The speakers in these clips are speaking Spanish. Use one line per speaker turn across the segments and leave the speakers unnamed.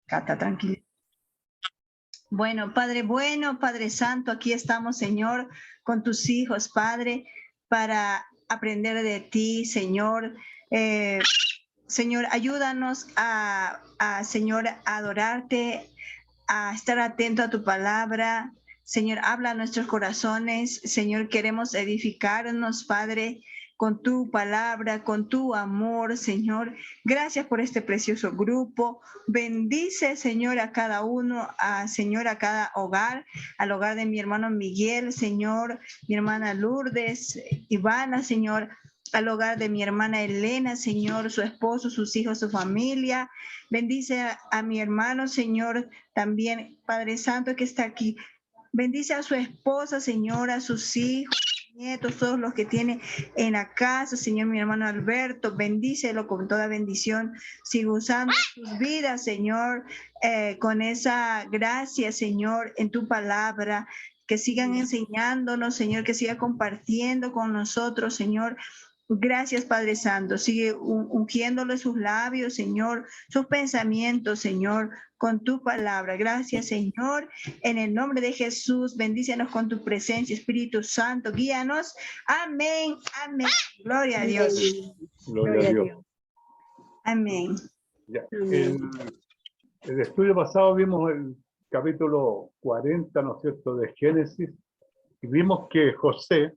Cata, tranquila. Bueno, Padre Santo, aquí estamos, Señor, con tus hijos, Padre, para aprender de ti, Señor. Señor, ayúdanos Señor, a adorarte, a estar atento a tu palabra. Señor, habla a nuestros corazones. Señor, queremos edificarnos, Padre, con tu palabra, con tu amor, Señor. Gracias por este precioso grupo. Bendice, Señor, a cada uno, Señor, a cada hogar, al hogar de mi hermano Miguel, Señor, mi hermana Lourdes, Ivana, Señor, al hogar de mi hermana Elena, Señor, su esposo, sus hijos, su familia. Bendice a mi hermano, Señor, también, Padre Santo, que está aquí. Bendice a su esposa, Señor, a sus hijos, nietos, todos los que tiene en la casa, Señor, mi hermano Alberto, bendícelo con toda bendición. Sigue usando sus vidas, Señor, con esa gracia, Señor, en tu palabra. Que sigan enseñándonos, Señor, que siga compartiendo con nosotros, Señor. Gracias, Padre Santo. Sigue ungiéndole sus labios, Señor, sus pensamientos, Señor, con tu palabra. Gracias, Señor. En el nombre de Jesús, bendícenos con tu presencia, Espíritu Santo. Guíanos. Amén. Amén. Gloria a Dios.
Gloria a Dios.
Amén.
Ya. El estudio pasado vimos el capítulo 40, ¿no es cierto?, de Génesis, y vimos que José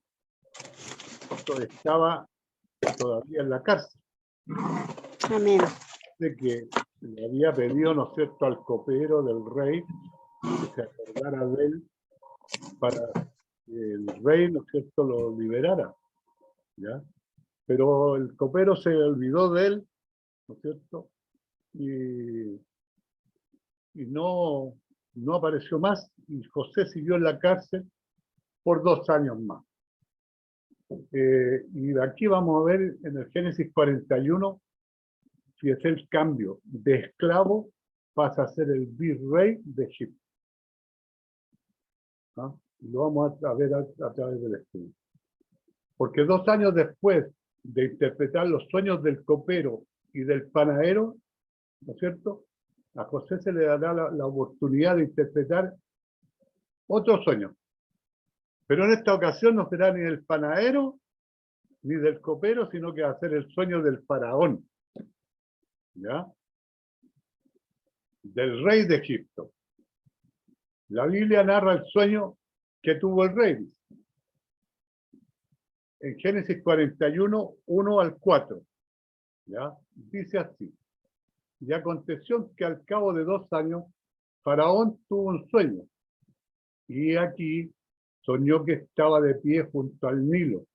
estaba todavía en la cárcel.
Amén.
De que le había pedido, ¿no es cierto?, al copero del rey que se acordara de él para que el rey, ¿no es cierto?, lo liberara, ¿ya? Pero el copero se olvidó de él, ¿no es cierto?, y no apareció más, y José siguió en la cárcel por 2 años más. Y aquí vamos a ver en el Génesis 41, si es el cambio de esclavo, pasa a ser el virrey de Egipto. ¿No? Lo vamos a ver a través del estudio. Porque 2 años después de interpretar los sueños del copero y del panadero, ¿no es cierto?, a José se le dará la oportunidad de interpretar otro sueño. Pero en esta ocasión no será ni del panadero ni del copero, sino que va a ser el sueño del faraón, ¿ya?, del rey de Egipto. La Biblia narra el sueño que tuvo el rey. En Génesis 41, 1 al 4. ¿Ya? Dice así. Y aconteció que al cabo de 2 años, Faraón tuvo un sueño. Y aquí soñó que estaba de pie junto al Nilo.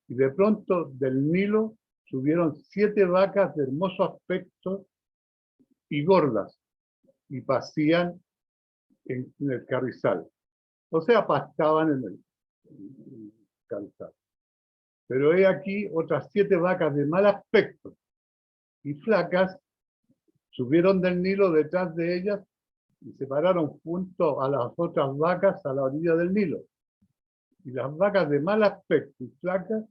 Y de pronto del Nilo subieron 7 vacas de hermoso aspecto y gordas, y pasían en el carrizal. O sea, pastaban en el carrizal. Pero he aquí otras 7 vacas de mal aspecto y flacas subieron del Nilo detrás de ellas y se pararon junto a las otras vacas a la orilla del Nilo. Y las vacas de mal aspecto y flacas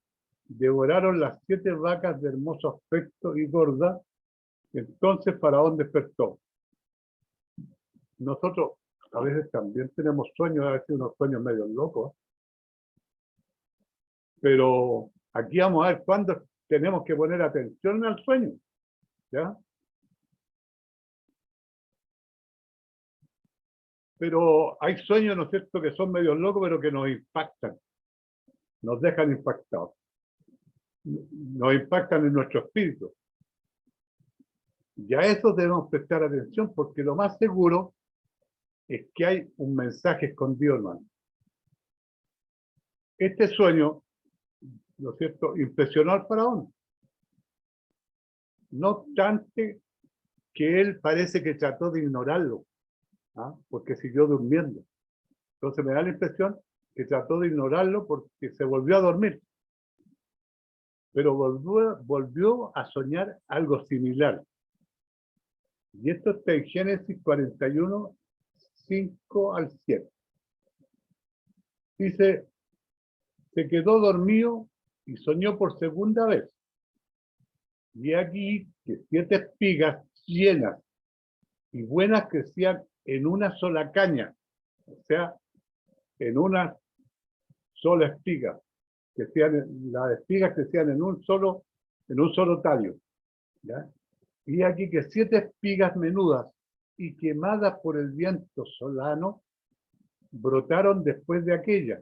devoraron las 7 vacas de hermoso aspecto y gordas. Entonces Faraón despertó. Nosotros a veces también tenemos sueños, a veces unos sueños medio locos. Pero aquí vamos a ver cuándo tenemos que poner atención al sueño, ¿ya? Pero hay sueños, ¿no es cierto?, que son medio locos, pero que nos impactan, nos dejan impactados, nos impactan en nuestro espíritu. Y a eso debemos prestar atención, porque lo más seguro es que hay un mensaje escondido, hermano. Este sueño, ¿no es cierto?, impresionó al faraón. No obstante que él parece que trató de ignorarlo, ¿ah?, porque siguió durmiendo. Entonces me da la impresión que trató de ignorarlo porque se volvió a dormir. Pero volvió a soñar algo similar. Y esto está en Génesis 41, 5 al 7. Dice, se quedó dormido y soñó por segunda vez. Y aquí que 7 espigas llenas y buenas crecían en una sola caña, o sea, en una sola espiga. Las espigas crecían en un solo tallo, ¿ya? Y aquí que 7 espigas menudas y quemadas por el viento solano brotaron después de aquella,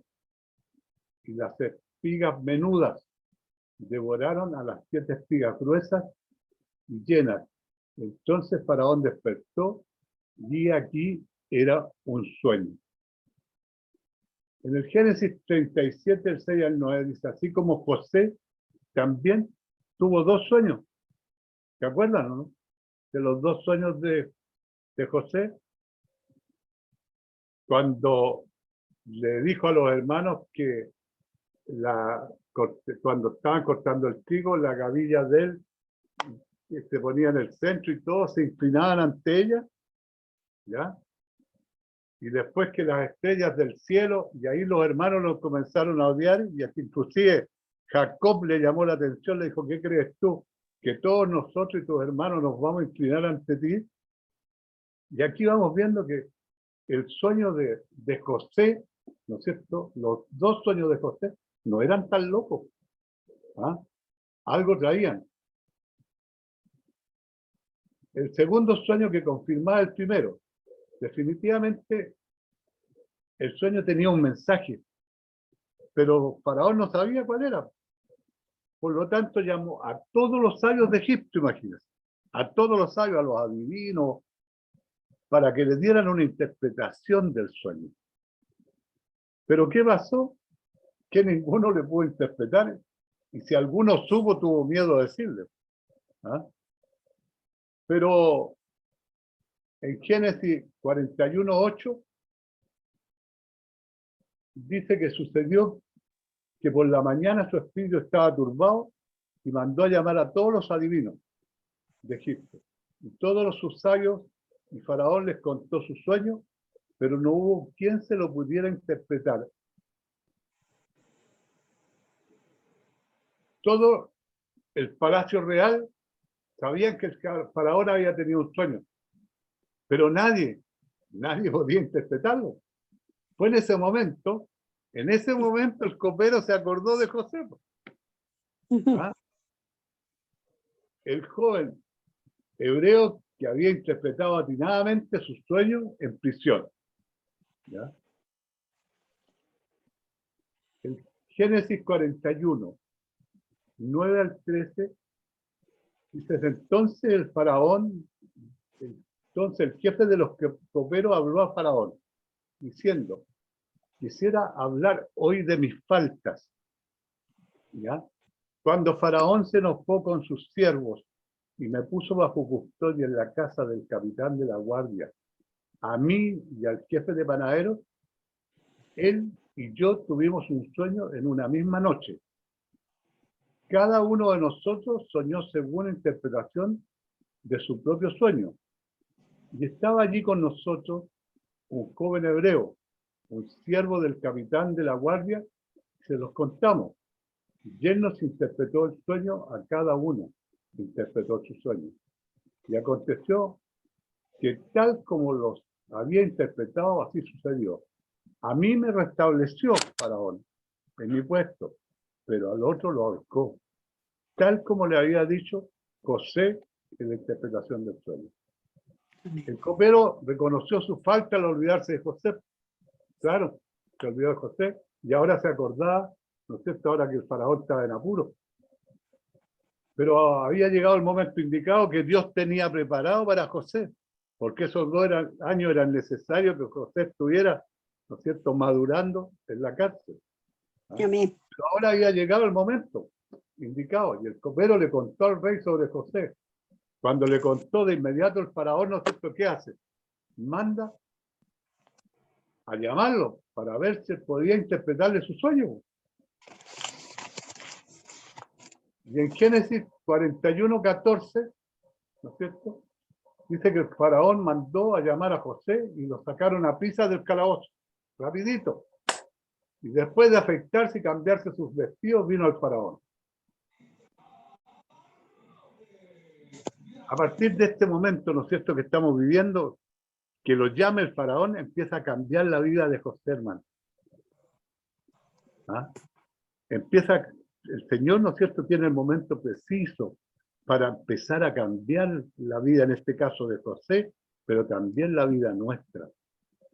y las espigas menudas devoraron a las 7 espigas gruesas y llenas. Entonces Faraón despertó, y aquí era un sueño. En el Génesis 37, el 6 al 9, dice, así como José también tuvo 2 sueños. ¿Se acuerdan, no? De los 2 sueños de José, cuando le dijo a los hermanos que cuando estaban cortando el trigo, la gavilla de él se ponía en el centro y todos se inclinaban ante ella, ¿ya? Y después que las estrellas del cielo, y ahí los hermanos los comenzaron a odiar, y hasta inclusive Jacob le llamó la atención, le dijo, ¿qué crees tú? Que todos nosotros y tus hermanos nos vamos a inclinar ante ti. Y aquí vamos viendo que el sueño de José, ¿no es cierto? Los 2 sueños de José no eran tan locos. ¿Ah? Algo traían. El segundo sueño que confirmaba el primero. Definitivamente el sueño tenía un mensaje, pero Faraón no sabía cuál era. Por lo tanto llamó a todos los sabios de Egipto, imagínense, a todos los sabios, a los adivinos, para que le dieran una interpretación del sueño. Pero ¿qué pasó? Que ninguno le pudo interpretar, y si alguno supo, tuvo miedo de decirle. ¿Ah? Pero en Génesis 41:8 dice que sucedió que por la mañana su espíritu estaba turbado y mandó a llamar a todos los adivinos de Egipto y todos sus sabios, y Faraón les contó su sueño, pero no hubo quien se lo pudiera interpretar. Todo el palacio real sabían que el Faraón había tenido un sueño, pero nadie podía interpretarlo. Fue en ese momento el copero se acordó de José. ¿Ah? El joven hebreo que había interpretado atinadamente sus sueños en prisión. ¿Ya? El Génesis 41, 9 al 13, dice, entonces el jefe de los coperos habló a Faraón, diciendo, quisiera hablar hoy de mis faltas. ¿Ya? Cuando Faraón se enojó con sus siervos y me puso bajo custodia en la casa del capitán de la guardia, a mí y al jefe de panaderos, él y yo tuvimos un sueño en una misma noche. Cada uno de nosotros soñó según la interpretación de su propio sueño. Y estaba allí con nosotros un joven hebreo, un siervo del capitán de la guardia, se los contamos. Y él nos interpretó el sueño a cada uno, interpretó su sueño. Y aconteció que tal como los había interpretado, así sucedió. A mí me restableció Faraón en mi puesto, pero al otro lo ahorcó, tal como le había dicho José en la interpretación del sueño. El copero reconoció su falta al olvidarse de José. Claro, se olvidó de José y ahora se acordaba, ¿no es cierto?, ahora que el Faraón estaba en apuro. Pero había llegado el momento indicado que Dios tenía preparado para José, porque esos 2 años eran necesarios que José estuviera, ¿no es cierto?, madurando en la cárcel. ¿Ah?
Amén.
Pero ahora había llegado el momento indicado, y el copero le contó al rey sobre José. Cuando le contó, de inmediato el Faraón, ¿no es cierto?, ¿qué hace? Manda a llamarlo para ver si podía interpretarle su sueño. Y en Génesis 41:14, ¿no es cierto?, dice que el Faraón mandó a llamar a José y lo sacaron a prisa del calabozo, rapidito. Y después de afeitarse y cambiarse sus vestidos, vino el Faraón. A partir de este momento, ¿no es cierto?, que estamos viviendo, que lo llame el faraón, empieza a cambiar la vida de José, hermano. ¿Ah? El Señor, ¿no es cierto?, tiene el momento preciso para empezar a cambiar la vida, en este caso de José, pero también la vida nuestra.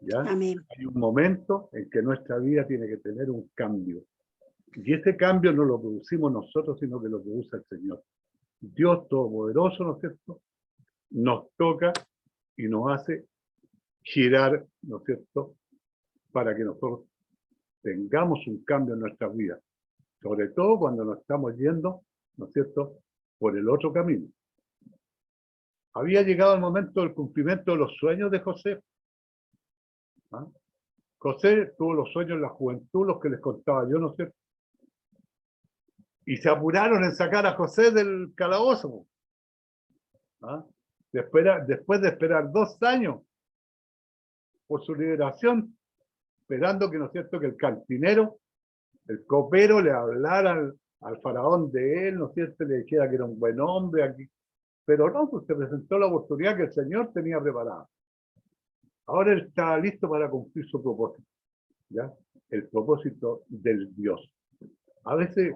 ¿Ya?
Amén.
Hay un momento en que nuestra vida tiene que tener un cambio. Y ese cambio no lo producimos nosotros, sino que lo produce el Señor. Dios Todopoderoso, ¿no es cierto?, nos toca y nos hace girar, ¿no es cierto?, para que nosotros tengamos un cambio en nuestras vidas. Sobre todo cuando nos estamos yendo, ¿no es cierto?, por el otro camino. Había llegado el momento del cumplimiento de los sueños de José. ¿Ah? José tuvo los sueños en la juventud, los que les contaba yo, ¿no es cierto? Y se apuraron en sacar a José del calabozo. ¿Ah? Después de esperar 2 años por su liberación, esperando que, ¿no es cierto?, que el cantinero, el copero, le hablara al faraón de él, ¿no es cierto?, le dijera que era un buen hombre aquí. Pero no, pues se presentó la oportunidad que el Señor tenía preparada. Ahora él está listo para cumplir su propósito, ¿ya? El propósito del Dios. A veces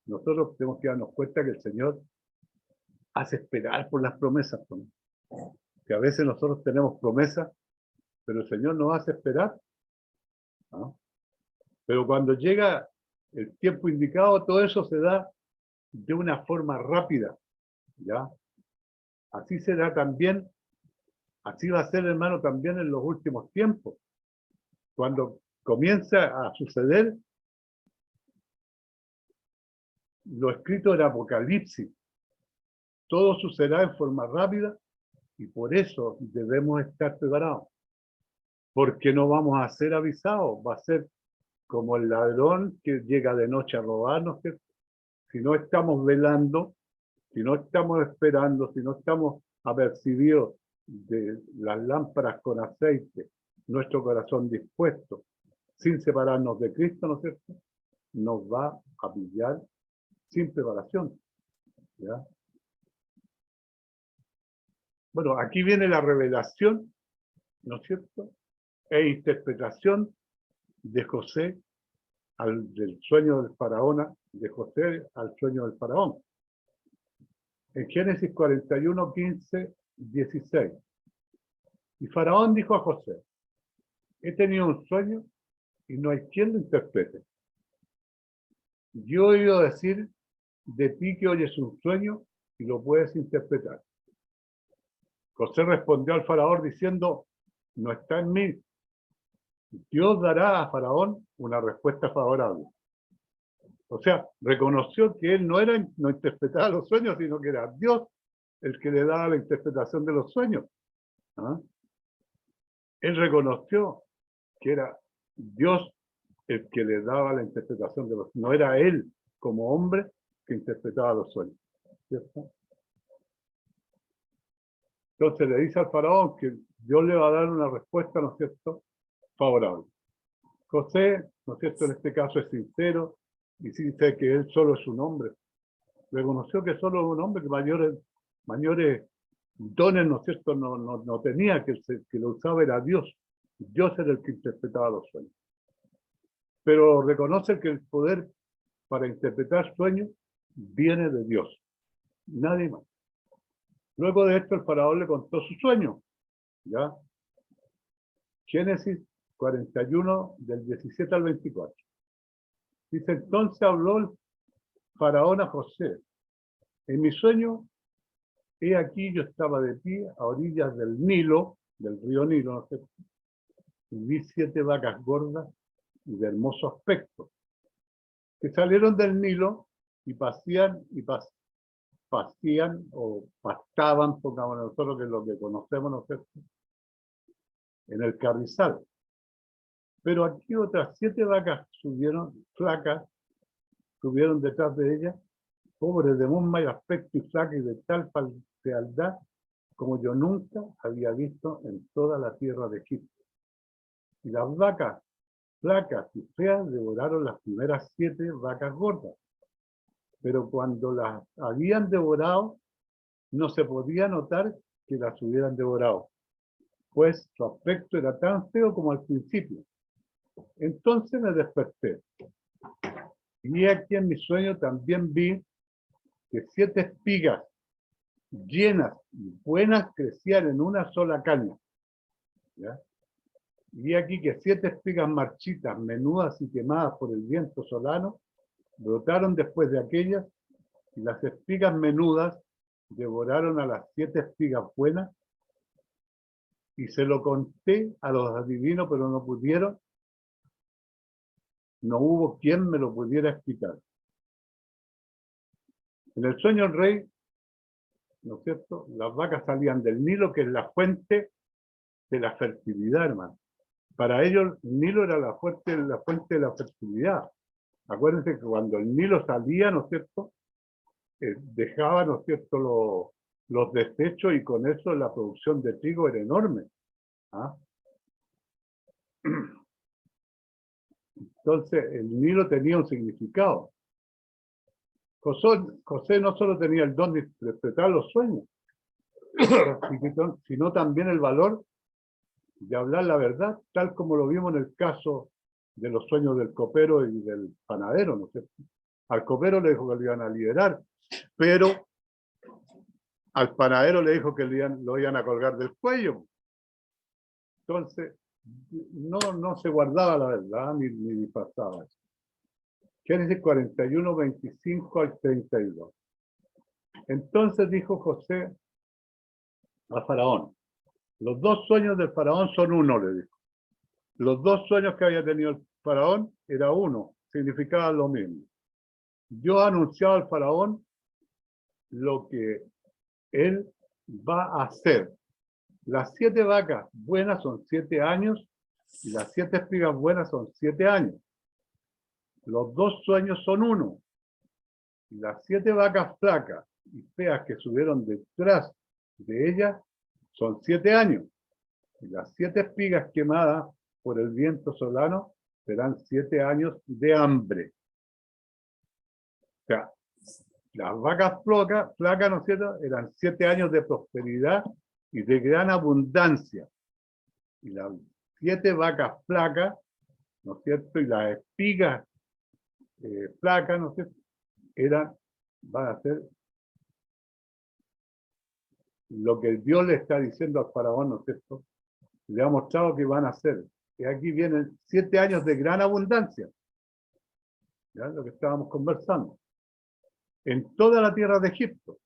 nosotros tenemos que darnos cuenta que el Señor hace esperar por las promesas, ¿no? Que a veces nosotros tenemos promesas, pero el Señor nos hace esperar, ¿no? Pero cuando llega el tiempo indicado, todo eso se da de una forma rápida, ¿ya? Así será también, así va a ser, hermano, también en los últimos tiempos. Cuando comienza a suceder lo escrito en Apocalipsis, todo sucederá en forma rápida y por eso debemos estar preparados. Porque no vamos a ser avisados, va a ser como el ladrón que llega de noche a robarnos. Si no estamos velando, si no estamos esperando, si no estamos apercibidos de las lámparas con aceite, nuestro corazón dispuesto, sin separarnos de Cristo, ¿no es cierto?, nos va a pillar sin preparación. ¿Ya? Bueno, aquí viene la revelación, ¿no es cierto?, e interpretación de José del sueño del faraón, de José al sueño del faraón. En Génesis 41, 15, 16. Y Faraón dijo a José: he tenido un sueño y no hay quien lo interprete. Yo he oído decir de ti que oyes un sueño y lo puedes interpretar. José respondió al faraón diciendo: no está en mí. Dios dará a Faraón una respuesta favorable. O sea, reconoció que él no interpretaba los sueños, sino que era Dios el que le daba la interpretación de los sueños. ¿Ah? Él reconoció que era Dios el que le daba la interpretación de los sueños. No era él como hombre que interpretaba los sueños. ¿Cierto? Entonces le dice al faraón que Dios le va a dar una respuesta, ¿no es cierto?, favorable. José, ¿no es cierto?, en este caso es sincero y dice que él solo es un hombre. Reconoció que solo es un hombre, que mayores dones, ¿no es cierto?, no tenía, que lo usaba era Dios. Dios era el que interpretaba los sueños. Pero reconoce que el poder para interpretar sueños viene de Dios, nadie más. Luego de esto el faraón le contó su sueño, ¿ya? Génesis 41, del 17 al 24. Dice: entonces habló el faraón a José: en mi sueño, he aquí yo estaba de pie a orillas del Nilo, del río Nilo, ¿no sé? Y vi 7 vacas gordas y de hermoso aspecto, que salieron del Nilo y pasían o pastaban, pongamos nosotros, que es lo que conocemos, ¿no es cierto?, en el carrizal. Pero aquí otras 7 vacas flacas, subieron detrás de ellas, pobres, de muy mal aspecto y flacas y de tal fealdad como yo nunca había visto en toda la tierra de Egipto. Y las vacas flacas y feas devoraron las primeras 7 vacas gordas. Pero cuando las habían devorado, no se podía notar que las hubieran devorado, pues su aspecto era tan feo como al principio. Entonces me desperté. Y aquí en mi sueño también vi que 7 espigas llenas y buenas crecían en una sola caña. ¿Ya? Y aquí que 7 espigas marchitas, menudas y quemadas por el viento solano, brotaron después de aquellas, y las espigas menudas devoraron a las 7 espigas buenas, y se lo conté a los adivinos, pero no pudieron, no hubo quien me lo pudiera explicar. En el sueño el rey, ¿no es cierto?, las vacas salían del Nilo, que es la fuente de la fertilidad, hermano. Para ellos el Nilo era la fuente de la fertilidad. Acuérdense que cuando el Nilo salía, ¿no es cierto?, dejaba, ¿no es cierto?, los desechos, y con eso la producción de trigo era enorme. ¿Ah? Entonces el Nilo tenía un significado. José no solo tenía el don de interpretar los sueños, sino también el valor de hablar la verdad, tal como lo vimos en el caso de los sueños del copero y del panadero, ¿no es cierto? Al copero le dijo que lo iban a liberar, pero al panadero le dijo que lo iban a colgar del cuello. Entonces, no se guardaba la verdad ni pasaba eso. Génesis 41, 25 al 32. Entonces dijo José a Faraón: los 2 sueños del Faraón son uno, le dijo. Los 2 sueños que había tenido el Faraón era uno, significaba lo mismo. Yo he anunciado al Faraón lo que él va a hacer. Las 7 vacas buenas son 7 años, y las 7 espigas buenas son 7 años. Los 2 sueños son uno. Y las 7 vacas flacas y feas que subieron detrás de ellas son 7 años. Y las 7 espigas quemadas por el viento solano serán 7 años de hambre. O sea, las vacas flacas, ¿no es cierto?, eran 7 años de prosperidad y de gran abundancia. Y las 7 vacas flacas, ¿no es cierto?, y las espigas flacas, ¿no es cierto?, van a ser lo que Dios le está diciendo al Faraón, ¿no es cierto?, le ha mostrado que van a hacer. Y aquí vienen 7 años de gran abundancia. ¿Ya? Lo que estábamos conversando. En toda la tierra de Egipto.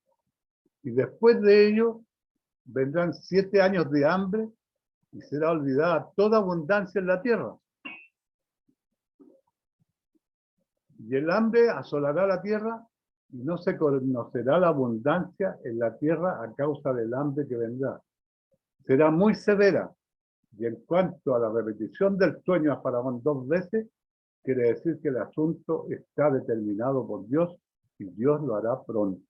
Y después de ello vendrán 7 años de hambre, y será olvidada toda abundancia en la tierra. Y el hambre asolará la tierra, y no se conocerá la abundancia en la tierra a causa del hambre que vendrá. Será muy severa. Y en cuanto a la repetición del sueño a Faraón 2 veces, quiere decir que el asunto está determinado por Dios, y Dios lo hará pronto.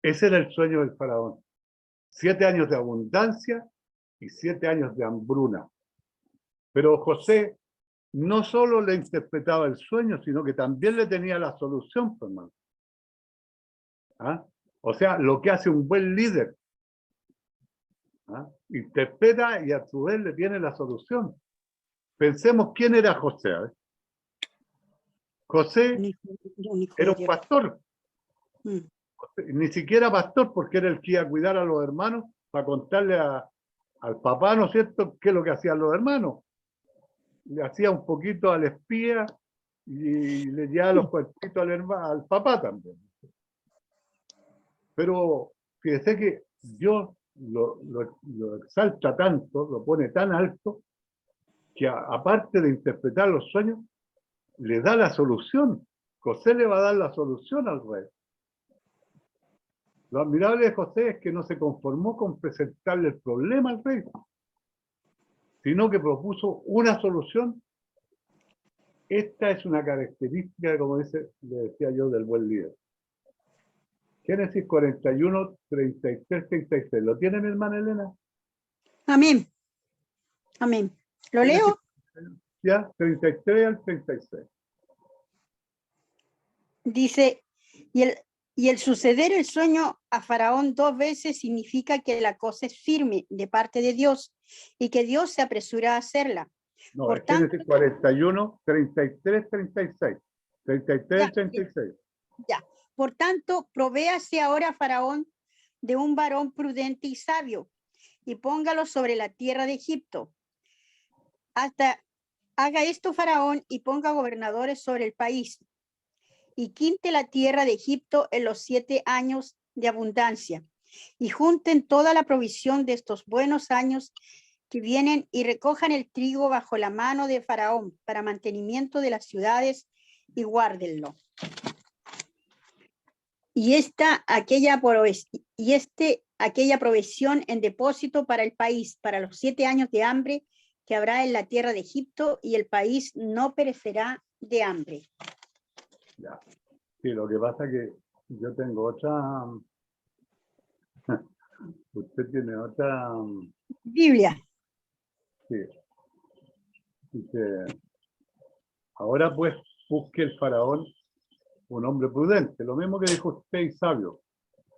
Ese era el sueño del Faraón. 7 años de abundancia y 7 años de hambruna. Pero José no solo le interpretaba el sueño, sino que también le tenía la solución, hermano. ¿Ah? O sea, lo que hace un buen líder. ¿Ah? Interpreta y a su vez le tiene la solución. Pensemos quién era José. José era un pastor. Ni siquiera pastor, porque era el que iba a cuidar a los hermanos para contarle al papá, ¿no es cierto?, qué es lo que hacían los hermanos. Le hacía un poquito al espía y le llevaba los cuartitos al papá también. Pero fíjese que Dios lo exalta tanto, lo pone tan alto, que aparte de interpretar los sueños, le da la solución. José le va a dar la solución al rey. Lo admirable de José es que no se conformó con presentarle el problema al rey, sino que propuso una solución. Esta es una característica, como le decía yo, del buen líder. Génesis 41, 33, 36. ¿Lo tiene mi hermana Elena?
Amén. Amén. ¿Lo leo?
Ya, 33 al 36.
Dice, y Y el suceder el sueño a Faraón 2 veces significa que la cosa es firme de parte de Dios y que Dios se apresura a hacerla.
No,
Por
es
tanto,
Génesis 41, 33, 36. 33
ya,
y 36.
ya. Por tanto, provéase ahora Faraón de un varón prudente y sabio y póngalo sobre la tierra de Egipto. Hasta haga esto Faraón y ponga gobernadores sobre el país y quinte la tierra de Egipto en los 7 años de abundancia y junten toda la provisión de estos buenos años que vienen y recojan el trigo bajo la mano de Faraón para mantenimiento de las ciudades y guárdenlo. Y aquella provisión en depósito para el país, para los 7 años de hambre que habrá en la tierra de Egipto, y el país no perecerá de hambre.
Ya. Sí, lo que pasa es que yo tengo otra, usted tiene otra,
Biblia.
sí, dice, ahora pues busque el faraón un hombre prudente, lo mismo que dijo usted y sabio,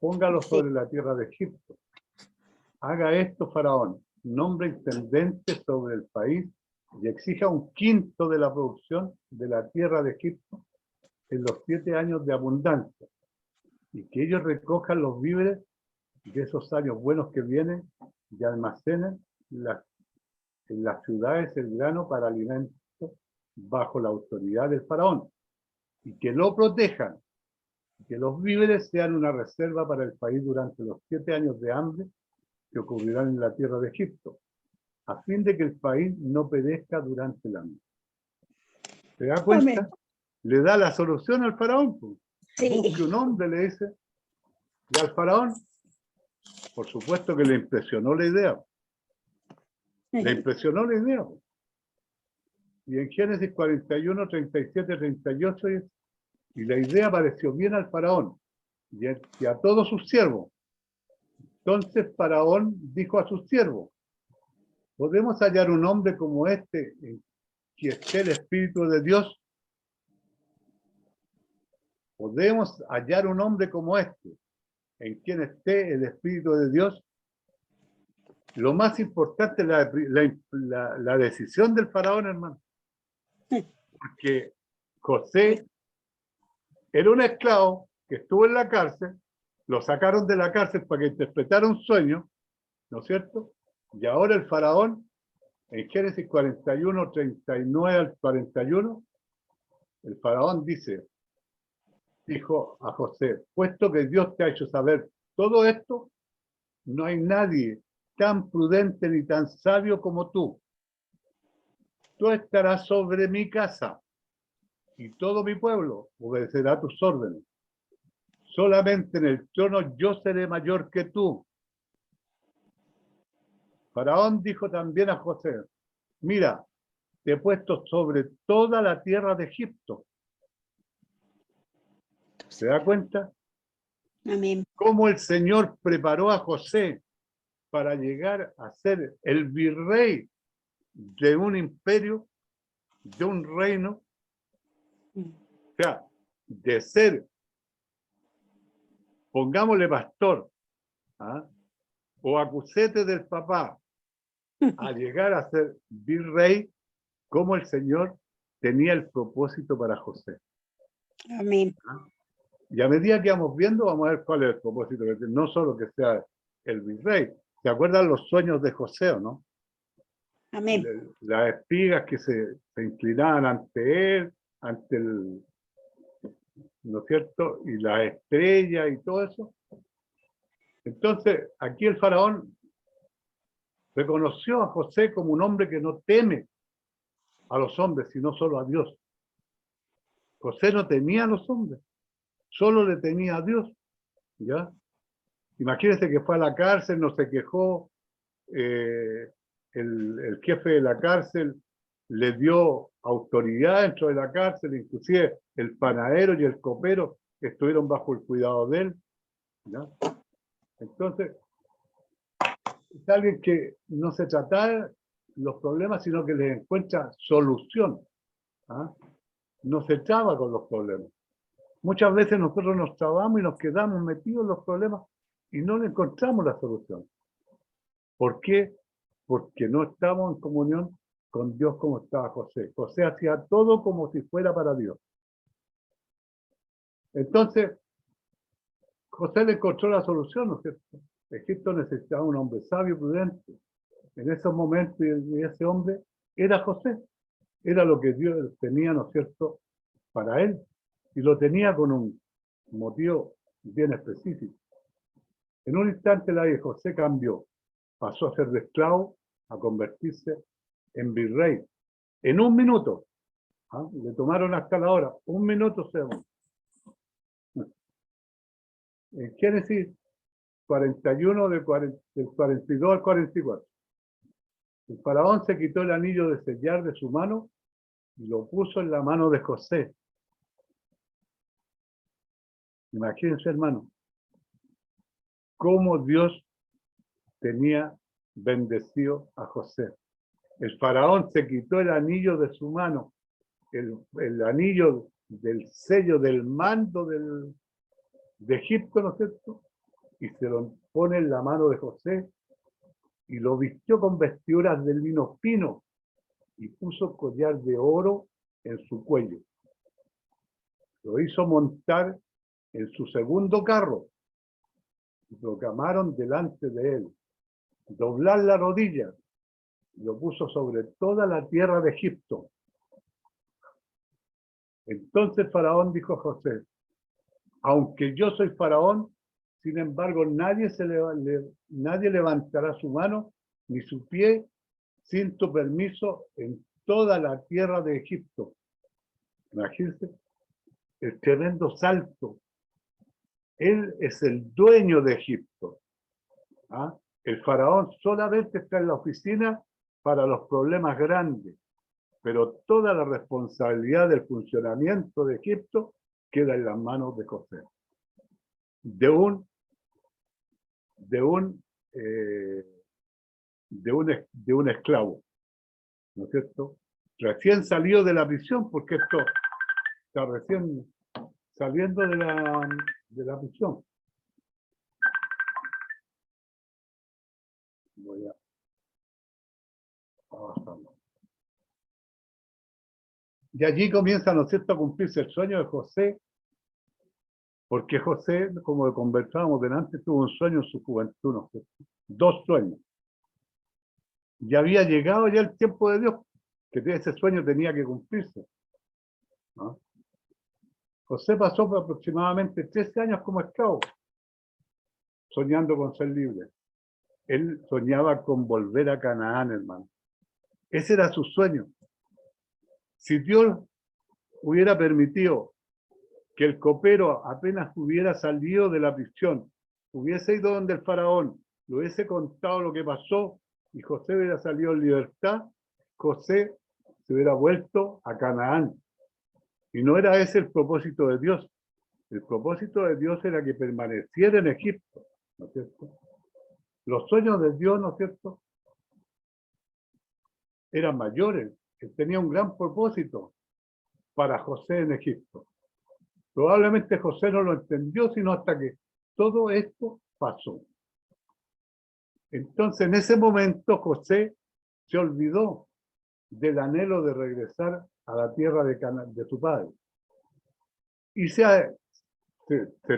póngalo
Sí.
sobre la tierra de Egipto. Haga esto, faraón, nombre intendente sobre el país y exija 1/5 de la producción de la tierra de Egipto en los 7 años de abundancia, y que ellos recojan los víveres de esos años buenos que vienen y almacenen en las ciudades el grano para alimento bajo la autoridad del faraón, y que lo protejan, y que los víveres sean una reserva para el país durante los 7 años de hambre que ocurrirán en la tierra de Egipto, a fin de que el país no perezca durante el hambre. ¿Se da cuenta?
Amén.
Le da la solución al faraón. Pues.
Sí.
Busque un hombre, le dice, y al faraón, por supuesto que le impresionó la idea. Le impresionó la idea. Y en Génesis 41, 37, 38, y la idea pareció bien al faraón y a todos sus siervos. Entonces Faraón dijo a sus siervos, ¿podemos hallar un hombre como este en que esté el Espíritu de Dios? ¿Podemos hallar un hombre como este en quien esté el Espíritu de Dios? Lo más importante es la decisión del faraón, hermano. Porque José era un esclavo que estuvo en la cárcel, lo sacaron de la cárcel para que interpretara un sueño, ¿no es cierto? Y ahora el faraón, en Génesis 41, 39 al 41, el faraón dijo a José, puesto que Dios te ha hecho saber todo esto, no hay nadie tan prudente ni tan sabio como tú. Tú estarás sobre mi casa y todo mi pueblo obedecerá tus órdenes. Solamente en el trono yo seré mayor que tú. Faraón dijo también a José, mira, te he puesto sobre toda la tierra de Egipto. ¿Se da cuenta?
Amén.
Cómo el Señor preparó a José para llegar a ser el virrey de un imperio, de un reino, o sea, de ser, pongámosle pastor, ¿ah? O acusete del papá, a llegar a ser virrey, como el Señor tenía el propósito para José.
Amén.
¿Ah? Y a medida que vamos viendo, vamos a ver cuál es el propósito, no solo que sea el virrey. ¿Se acuerdan los sueños de José, o no?
Amén.
Las espigas que se inclinaban ante él, ante el, ¿no es cierto? Y las estrellas y todo eso. Entonces, aquí el faraón reconoció a José como un hombre que no teme a los hombres, sino solo a Dios. José no temía a los hombres, solo le temía a Dios. ¿Ya? Imagínense que fue a la cárcel, no se quejó, el jefe de la cárcel le dio autoridad dentro de la cárcel, inclusive el panadero y el copero estuvieron bajo el cuidado de él. ¿Ya? Entonces, es alguien que no se trata los problemas, sino que les encuentra solución. ¿Ah? No se traba con los problemas. Muchas veces nosotros nos trabamos y nos quedamos metidos en los problemas y no le encontramos la solución. ¿Por qué? Porque no estamos en comunión con Dios como estaba José. José hacía todo como si fuera para Dios. Entonces, José le encontró la solución, ¿no es cierto? Egipto necesitaba un hombre sabio, prudente. En esos momentos, y ese hombre era José. Era lo que Dios tenía, ¿no es cierto?, para él. Y lo tenía con un motivo bien específico. En un instante la vida de José cambió. Pasó a ser de esclavo a convertirse en virrey. En un minuto. ¿Ah? Le tomaron hasta la hora. Un minuto segundo. En Génesis 41 del 42 al 44. El faraón se quitó el anillo de sellar de su mano y lo puso en la mano de José. Imagínense, hermano, cómo Dios tenía bendecido a José. El faraón se quitó el anillo de su mano, el anillo del sello del mando de Egipto, ¿no es cierto? Y se lo pone en la mano de José y lo vistió con vestiduras de lino fino y puso collar de oro en su cuello. Lo hizo montar en su segundo carro y lo llamaron delante de él. Doblar la rodilla, lo puso sobre toda la tierra de Egipto. Entonces Faraón dijo a José: aunque yo soy Faraón, sin embargo nadie levantará su mano ni su pie sin tu permiso en toda la tierra de Egipto. Imagínense el tremendo salto. Él es el dueño de Egipto. ¿Ah? El faraón solamente está en la oficina para los problemas grandes, pero toda la responsabilidad del funcionamiento de Egipto queda en las manos de José, de un esclavo, ¿no es cierto? Recién salió de la prisión, porque esto está recién saliendo de la prisión. Voy a avanzando. Y allí comienza, ¿no es cierto?, a cumplirse el sueño de José, porque José, como conversábamos delante, tuvo un sueño en su juventud, ¿no es cierto? 2 sueños. Ya había llegado ya el tiempo de Dios, que ese sueño tenía que cumplirse, ¿no? José pasó por aproximadamente 13 años como esclavo, soñando con ser libre. Él soñaba con volver a Canaán, hermano. Ese era su sueño. Si Dios hubiera permitido que el copero apenas hubiera salido de la prisión, hubiese ido donde el faraón, le hubiese contado lo que pasó y José hubiera salido en libertad, José se hubiera vuelto a Canaán. Y no era ese el propósito de Dios. El propósito de Dios era que permaneciera en Egipto, ¿no es cierto? Los sueños de Dios, ¿no es cierto?, eran mayores. Él tenía un gran propósito para José en Egipto. Probablemente José no lo entendió sino hasta que todo esto pasó. Entonces, en ese momento, José se olvidó del anhelo de regresar a la tierra de su padre. Y se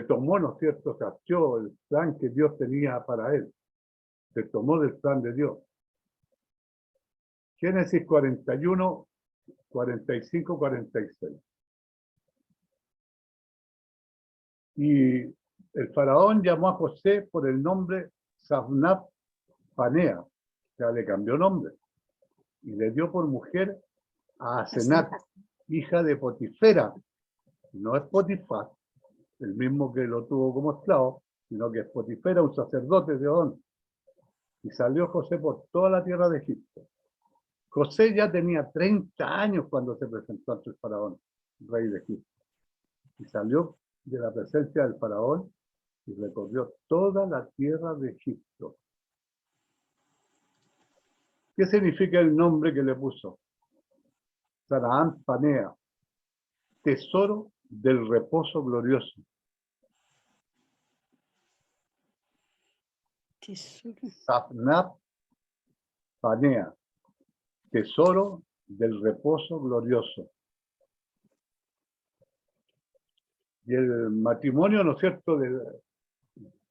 tomó, ¿no es cierto?, se asió el plan que Dios tenía para él. Se tomó del plan de Dios. Génesis 41, 45, 46. Y el faraón llamó a José por el nombre Safnat Panea, o sea, le cambió nombre, y le dio por mujer a Asenat, hija de Potifera. No es Potifar, el mismo que lo tuvo como esclavo, sino que es Potifera, un sacerdote de Odón. Y salió José por toda la tierra de Egipto. José ya tenía 30 años cuando se presentó ante el faraón, rey de Egipto. Y salió de la presencia del faraón y recorrió toda la tierra de Egipto. ¿Qué significa el nombre que le puso? Sanaán Panea, tesoro del reposo glorioso. Safnat Panea, tesoro del reposo glorioso. Y el matrimonio, ¿no es cierto?,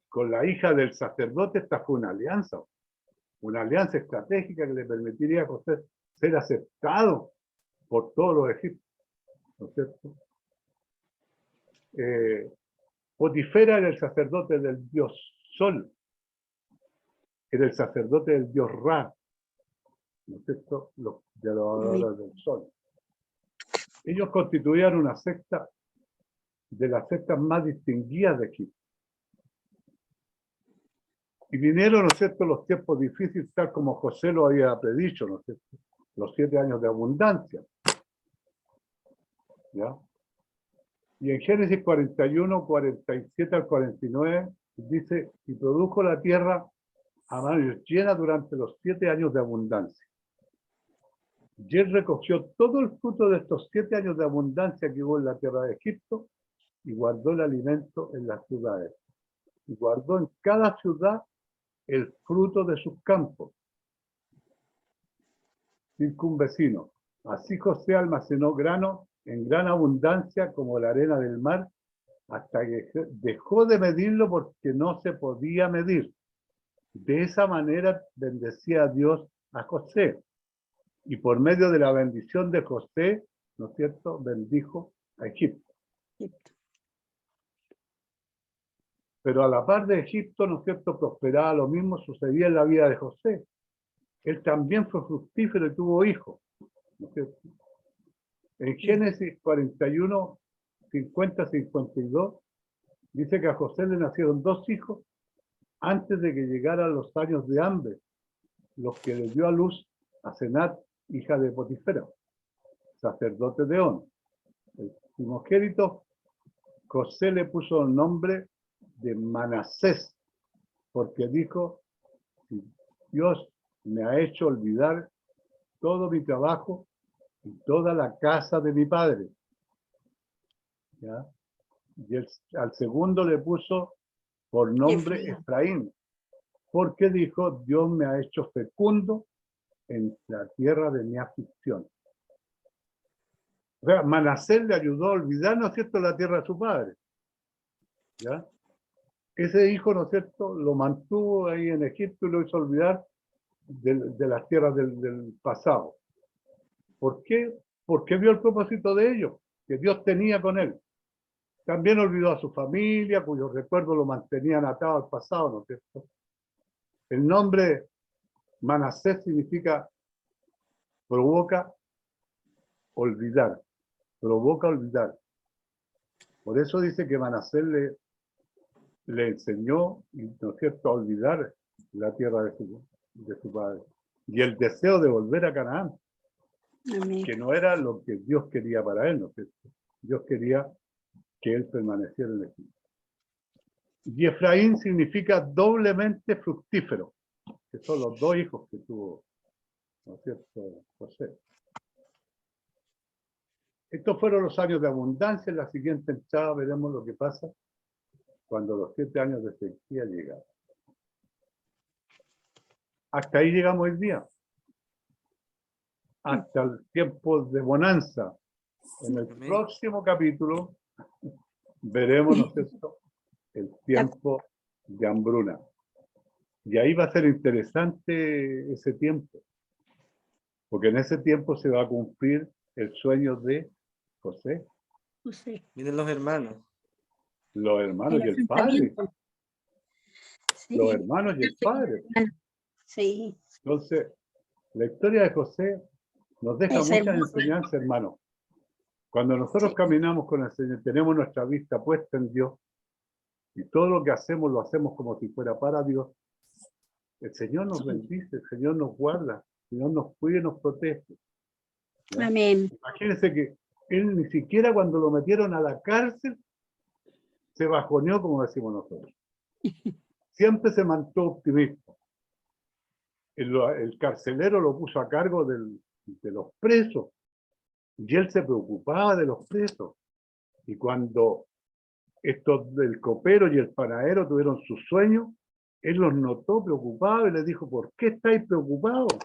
con la hija del sacerdote, esta fue una alianza estratégica que le permitiría a José ser aceptado por todos los egipcios, ¿no es cierto? Potifera era el sacerdote del dios Sol, era el sacerdote del dios Ra, ¿no es cierto?, de los adoradores del Sol. Ellos constituían una secta de las sectas más distinguidas de Egipto. Y vinieron, ¿no es cierto?, los tiempos difíciles, tal como José lo había predicho, ¿no es cierto?, los 7 años de abundancia. ¿Ya? Y en Génesis 41, 47 al 49, dice, y produjo la tierra a manos llenas durante los 7 años de abundancia. Y él recogió todo el fruto de estos 7 años de abundancia que hubo en la tierra de Egipto y guardó el alimento en las ciudades. Y guardó en cada ciudad el fruto de sus campos. Circunvecino. Así José almacenó grano en gran abundancia como la arena del mar, hasta que dejó de medirlo porque no se podía medir. De esa manera bendecía a Dios a José. Y por medio de la bendición de José, ¿no es cierto?, bendijo a Egipto. Pero a la par de Egipto, ¿no es cierto?, prosperaba lo mismo, sucedía en la vida de José. Él también fue fructífero y tuvo hijos, ¿no es cierto? En Génesis 41, 50, 52, dice que a José le nacieron 2 hijos antes de que llegaran los años de hambre, los que le dio a luz a Senat, hija de Potifera, sacerdote de On. El primogénito, José le puso el nombre de Manasés, porque dijo, Dios me ha hecho olvidar todo mi trabajo y toda la casa de mi padre. ¿Ya? Y al segundo le puso por nombre Efraín, porque dijo, Dios me ha hecho fecundo en la tierra de mi aflicción. O sea, Manasés le ayudó a olvidar, ¿no es cierto?, la tierra de su padre. ¿Ya? Ese hijo, ¿no es cierto?, lo mantuvo ahí en Egipto y lo hizo olvidar de las tierras del pasado. ¿Por qué? Porque vio el propósito de ellos, que Dios tenía con él. También olvidó a su familia, cuyos recuerdos lo mantenían atado al pasado, ¿no es cierto? El nombre Manasés significa provoca olvidar, provoca olvidar. Por eso dice que Manasés le enseñó, ¿no es cierto?, a olvidar la tierra de su padre. Y el deseo de volver a Canaán,
Amén.
que no era lo que Dios quería para él, ¿no es cierto? Dios quería que él permaneciera en Egipto. Y Efraín significa doblemente fructífero, que son los 2 hijos que tuvo, ¿no es cierto?, José. Estos fueron los años de abundancia. En la siguiente entrada veremos lo que pasa cuando los 7 años de sequía llegan. Hasta ahí llegamos hoy día. Hasta el tiempo de bonanza. En el próximo capítulo veremos, ¿no es cierto?, el tiempo de hambruna. Y ahí va a ser interesante ese tiempo, porque en ese tiempo se va a cumplir el sueño de José,
Sí.
Miren los hermanos.
los hermanos
El
y el padre.
enfrentamiento. Sí.
Los hermanos y el padre.
Sí.
Entonces, la historia de José nos deja
Es
muchas
hermoso.
enseñanzas, hermanos. Cuando nosotros
Sí.
caminamos con el Señor, tenemos nuestra vista puesta en Dios, y todo lo que hacemos lo hacemos como si fuera para Dios, el Señor nos bendice, el Señor nos guarda, el Señor nos cuida y nos protege. ¿Ya?
Amén.
Imagínense que él ni siquiera cuando lo metieron a la cárcel se bajoneó, como decimos nosotros. Siempre se mantuvo optimista. El carcelero lo puso a cargo de los presos, y él se preocupaba de los presos. Y cuando estos del copero y el panadero tuvieron su sueño, él los notó preocupados y les dijo, ¿por qué estáis preocupados?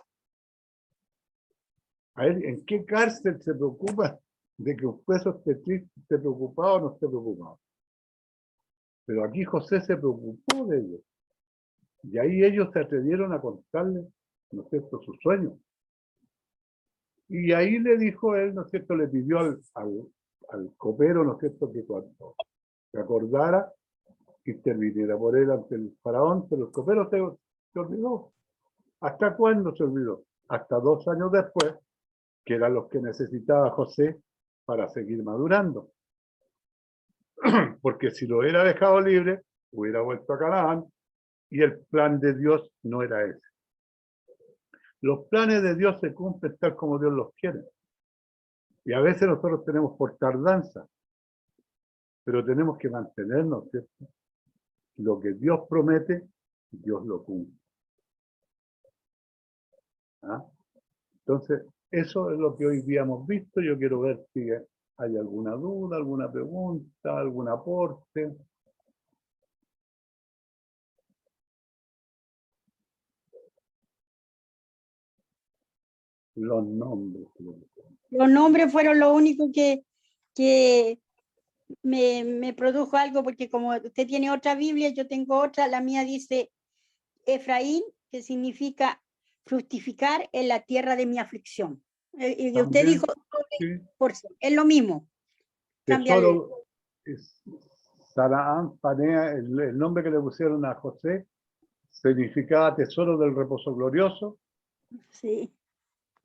A ver, ¿en qué cárcel se preocupa de que un preso esté triste, esté preocupado o no esté preocupado? Pero aquí José se preocupó de ellos. Y ahí ellos se atrevieron a contarle, ¿no es cierto?, su sueño. Y ahí le dijo él, ¿no es cierto?, le pidió al copero, ¿no es cierto?, que cuando se acordara, interviniera por él ante el faraón, pero el copero se olvidó. ¿Hasta cuándo se olvidó? Hasta 2 años después, que eran los que necesitaba José para seguir madurando. Porque si lo hubiera dejado libre, hubiera vuelto a Canaán, y el plan de Dios no era ese. Los planes de Dios se cumplen tal como Dios los quiere. Y a veces nosotros tenemos por tardanza, pero tenemos que mantenernos, ¿cierto? Lo que Dios promete, Dios lo cumple. ¿Ah? Entonces, eso es lo que hoy día hemos visto. Yo quiero ver si hay alguna duda, alguna pregunta, algún aporte. Los nombres.
Los nombres fueron lo único que me produjo algo, porque como usted tiene otra Biblia, yo tengo otra, la mía dice Efraín, que significa fructificar en la tierra de mi aflicción. Y que usted
También,
dijo,
sí.
es lo mismo.
Tesoro, Saraán, Panea, el nombre que le pusieron a José, significaba tesoro del reposo glorioso.
Sí.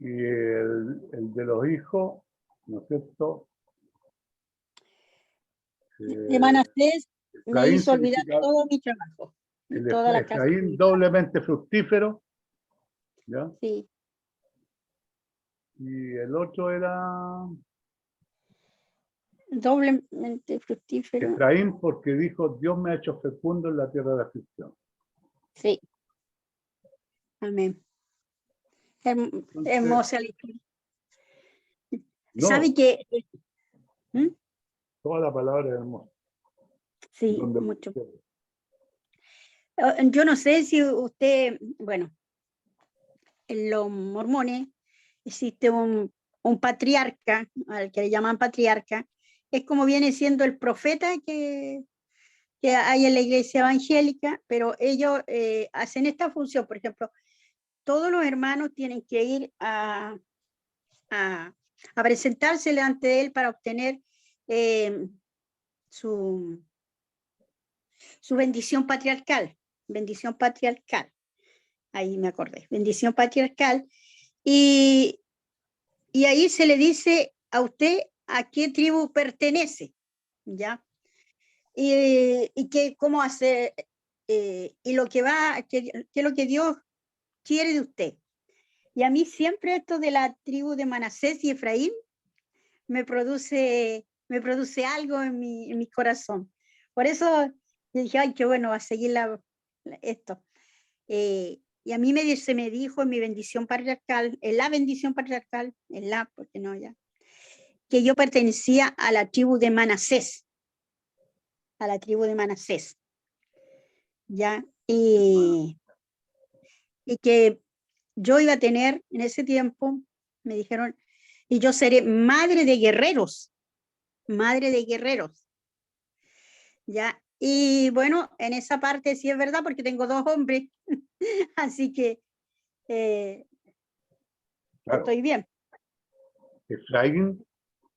Y el de los hijos, ¿no es cierto?
De Manasés me
Efraín
hizo olvidar
significa
todo mi trabajo,
el
toda la casa.
Efraín doblemente fructífero, ¿ya?
Sí.
Y el otro era
Doblemente fructífero.
Efraín porque dijo, Dios me ha hecho fecundo en la tierra de aflicción.
Sí. Amén. Hermosa la historia.
No,
¿Sabe que?
toda la palabra es hermosa.
Sí,
Donde
mucho. Yo no sé si usted, bueno, en los mormones existe un patriarca, al que le llaman patriarca, es como viene siendo el profeta que hay en la iglesia evangélica, pero ellos hacen esta función. Por ejemplo, todos los hermanos tienen que ir a presentarse delante de él para obtener su bendición patriarcal. Bendición patriarcal. Ahí me acordé. Bendición patriarcal. Y ahí se le dice a usted a qué tribu pertenece, ¿ya? Y que, cómo hacer, y lo que va, qué es lo que Dios quiere de usted. Y a mí siempre esto de la tribu de Manasés y Efraín me produce algo en mi corazón. Por eso yo dije, ay, qué bueno, va a seguir esto. Y a mí se me dijo en mi bendición patriarcal, en la bendición patriarcal, porque no ya, que yo pertenecía a la tribu de Manasés, a la tribu de Manasés, ¿ya? Y que yo iba a tener en ese tiempo, me dijeron, y yo seré madre de guerreros, ¿ya? Y bueno, en esa parte sí es verdad, porque tengo 2 hombres, así que
claro,
estoy bien.
Efraín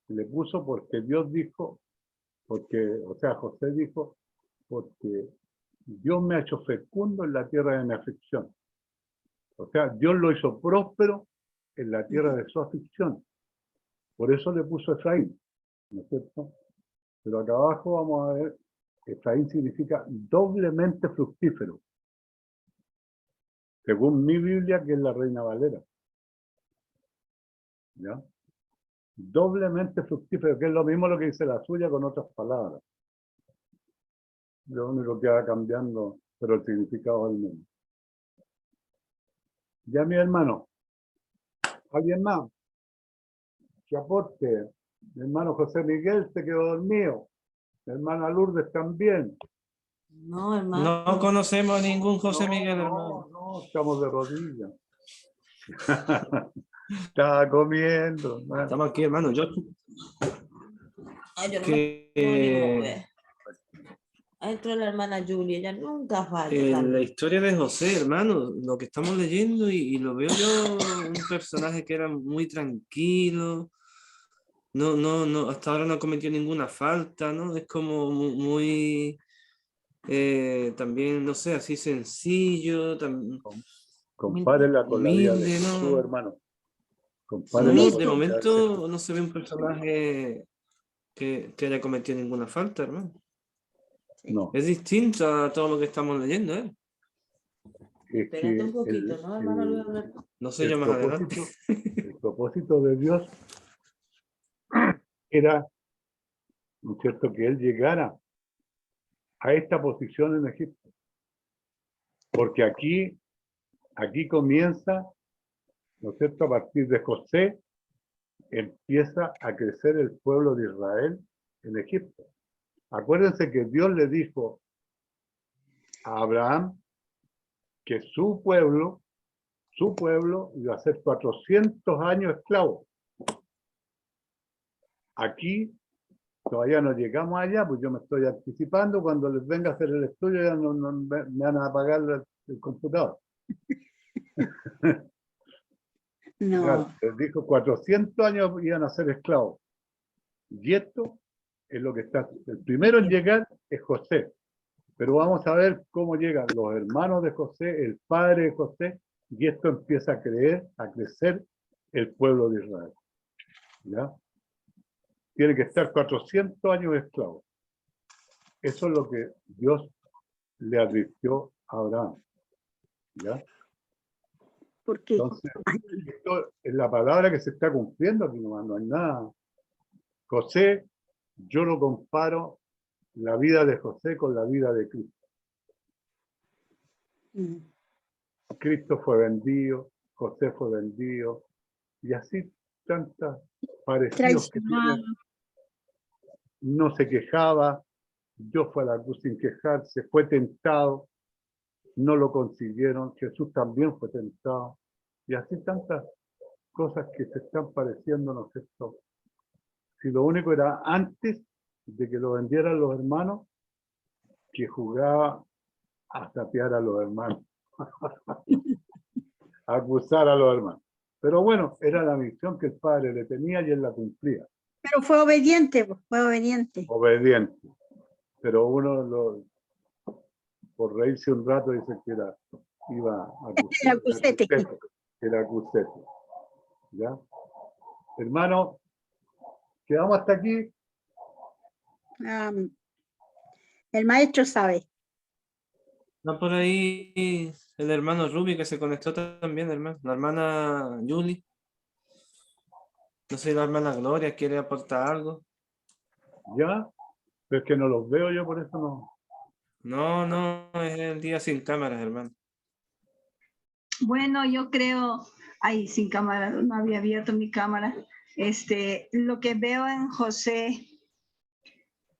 le puso porque Dios dijo, o sea, José dijo, porque Dios me ha hecho fecundo en la tierra de mi aflicción. O sea, Dios lo hizo próspero en la tierra de su aflicción. Por eso le puso Efraín, ¿no es cierto? Pero acá abajo vamos a ver, Efraín significa doblemente fructífero, según mi Biblia, que es la Reina Valera. ¿Ya? Doblemente fructífero, que es lo mismo lo que dice la suya con otras palabras. Lo único que va cambiando, pero el significado es el mismo. Ya, mi hermano, ¿alguien más que aporte? Mi hermano José Miguel se quedó dormido. Mi hermana Lourdes también.
No, hermano.
No conocemos a ningún José
No,
Miguel,
no,
hermano.
no, estamos de rodillas. Estaba comiendo, hermano.
Estamos aquí, hermano. Yo
Ay, yo no
que
me pues. Ahí entró la hermana Julia, ella nunca falta.
la historia de José, hermano, lo que estamos leyendo y lo veo yo, un personaje que era muy tranquilo, no, hasta ahora no cometió ninguna falta, ¿no? Es como muy, también, no sé, así sencillo,
Compárela con la vida de
humilde,
Jesús,
¿no?
hermano. Compárela
No,
con
de
la vida de Jesús.
momento no se ve un personaje que haya cometido ninguna falta, hermano.
No,
Es distinto a todo lo que estamos leyendo, ¿eh?
es que
Espérate un poquito, ¿no, hermano Luis Alberto?
No sé yo más adelante.
el propósito de Dios era, ¿no es cierto?, que él llegara a esta posición en Egipto. Porque aquí comienza, ¿no es cierto?, a partir de José, empieza a crecer el pueblo de Israel en Egipto. Acuérdense que Dios le dijo a Abraham que su pueblo iba a ser 400 años esclavo. Aquí todavía no llegamos allá, pues yo me estoy anticipando. Cuando les venga a hacer el estudio ya no me van a apagar el computador.
No.
Claro, les dijo 400 años iban a ser esclavos. Y esto es lo que está. El primero en llegar es José. Pero vamos a ver cómo llegan los hermanos de José, el padre de José, y esto empieza a crecer el pueblo de Israel. ¿Ya? Tiene que estar 400 años esclavo. Eso es lo que Dios le advirtió a Abraham. ¿Ya?
Porque
Entonces, esto es la palabra que se está cumpliendo aquí nomás, no hay nada. José, yo lo comparo la vida de José con la vida de Cristo. Cristo fue vendido, José fue vendido, y así tantas parecidos que tienen. No se quejaba, Dios fue a la cruz sin quejarse, fue tentado, no lo consiguieron, Jesús también fue tentado, y así tantas cosas que se están pareciéndonos esto. Si lo único era antes de que lo vendieran los hermanos, que jugaba a tapear a los hermanos, a acusar a los hermanos. Pero bueno, era la misión que el padre le tenía y él la cumplía.
pero fue obediente, pues, fue obediente.
Obediente. Pero uno, por reírse un rato, dice que iba a
Era acusete.
Era acusete. ¿Ya? Hermano, quedamos hasta aquí.
El maestro sabe.
Está por ahí el hermano Ruby que se conectó también, hermano. La hermana Julie. No sé, la hermana Gloria quiere aportar algo.
¿Ya? Pero es que no los veo yo, por eso no.
No, es el día sin cámaras, hermano.
Bueno, yo creo, ay, sin cámara, no había abierto mi cámara. Lo que veo en José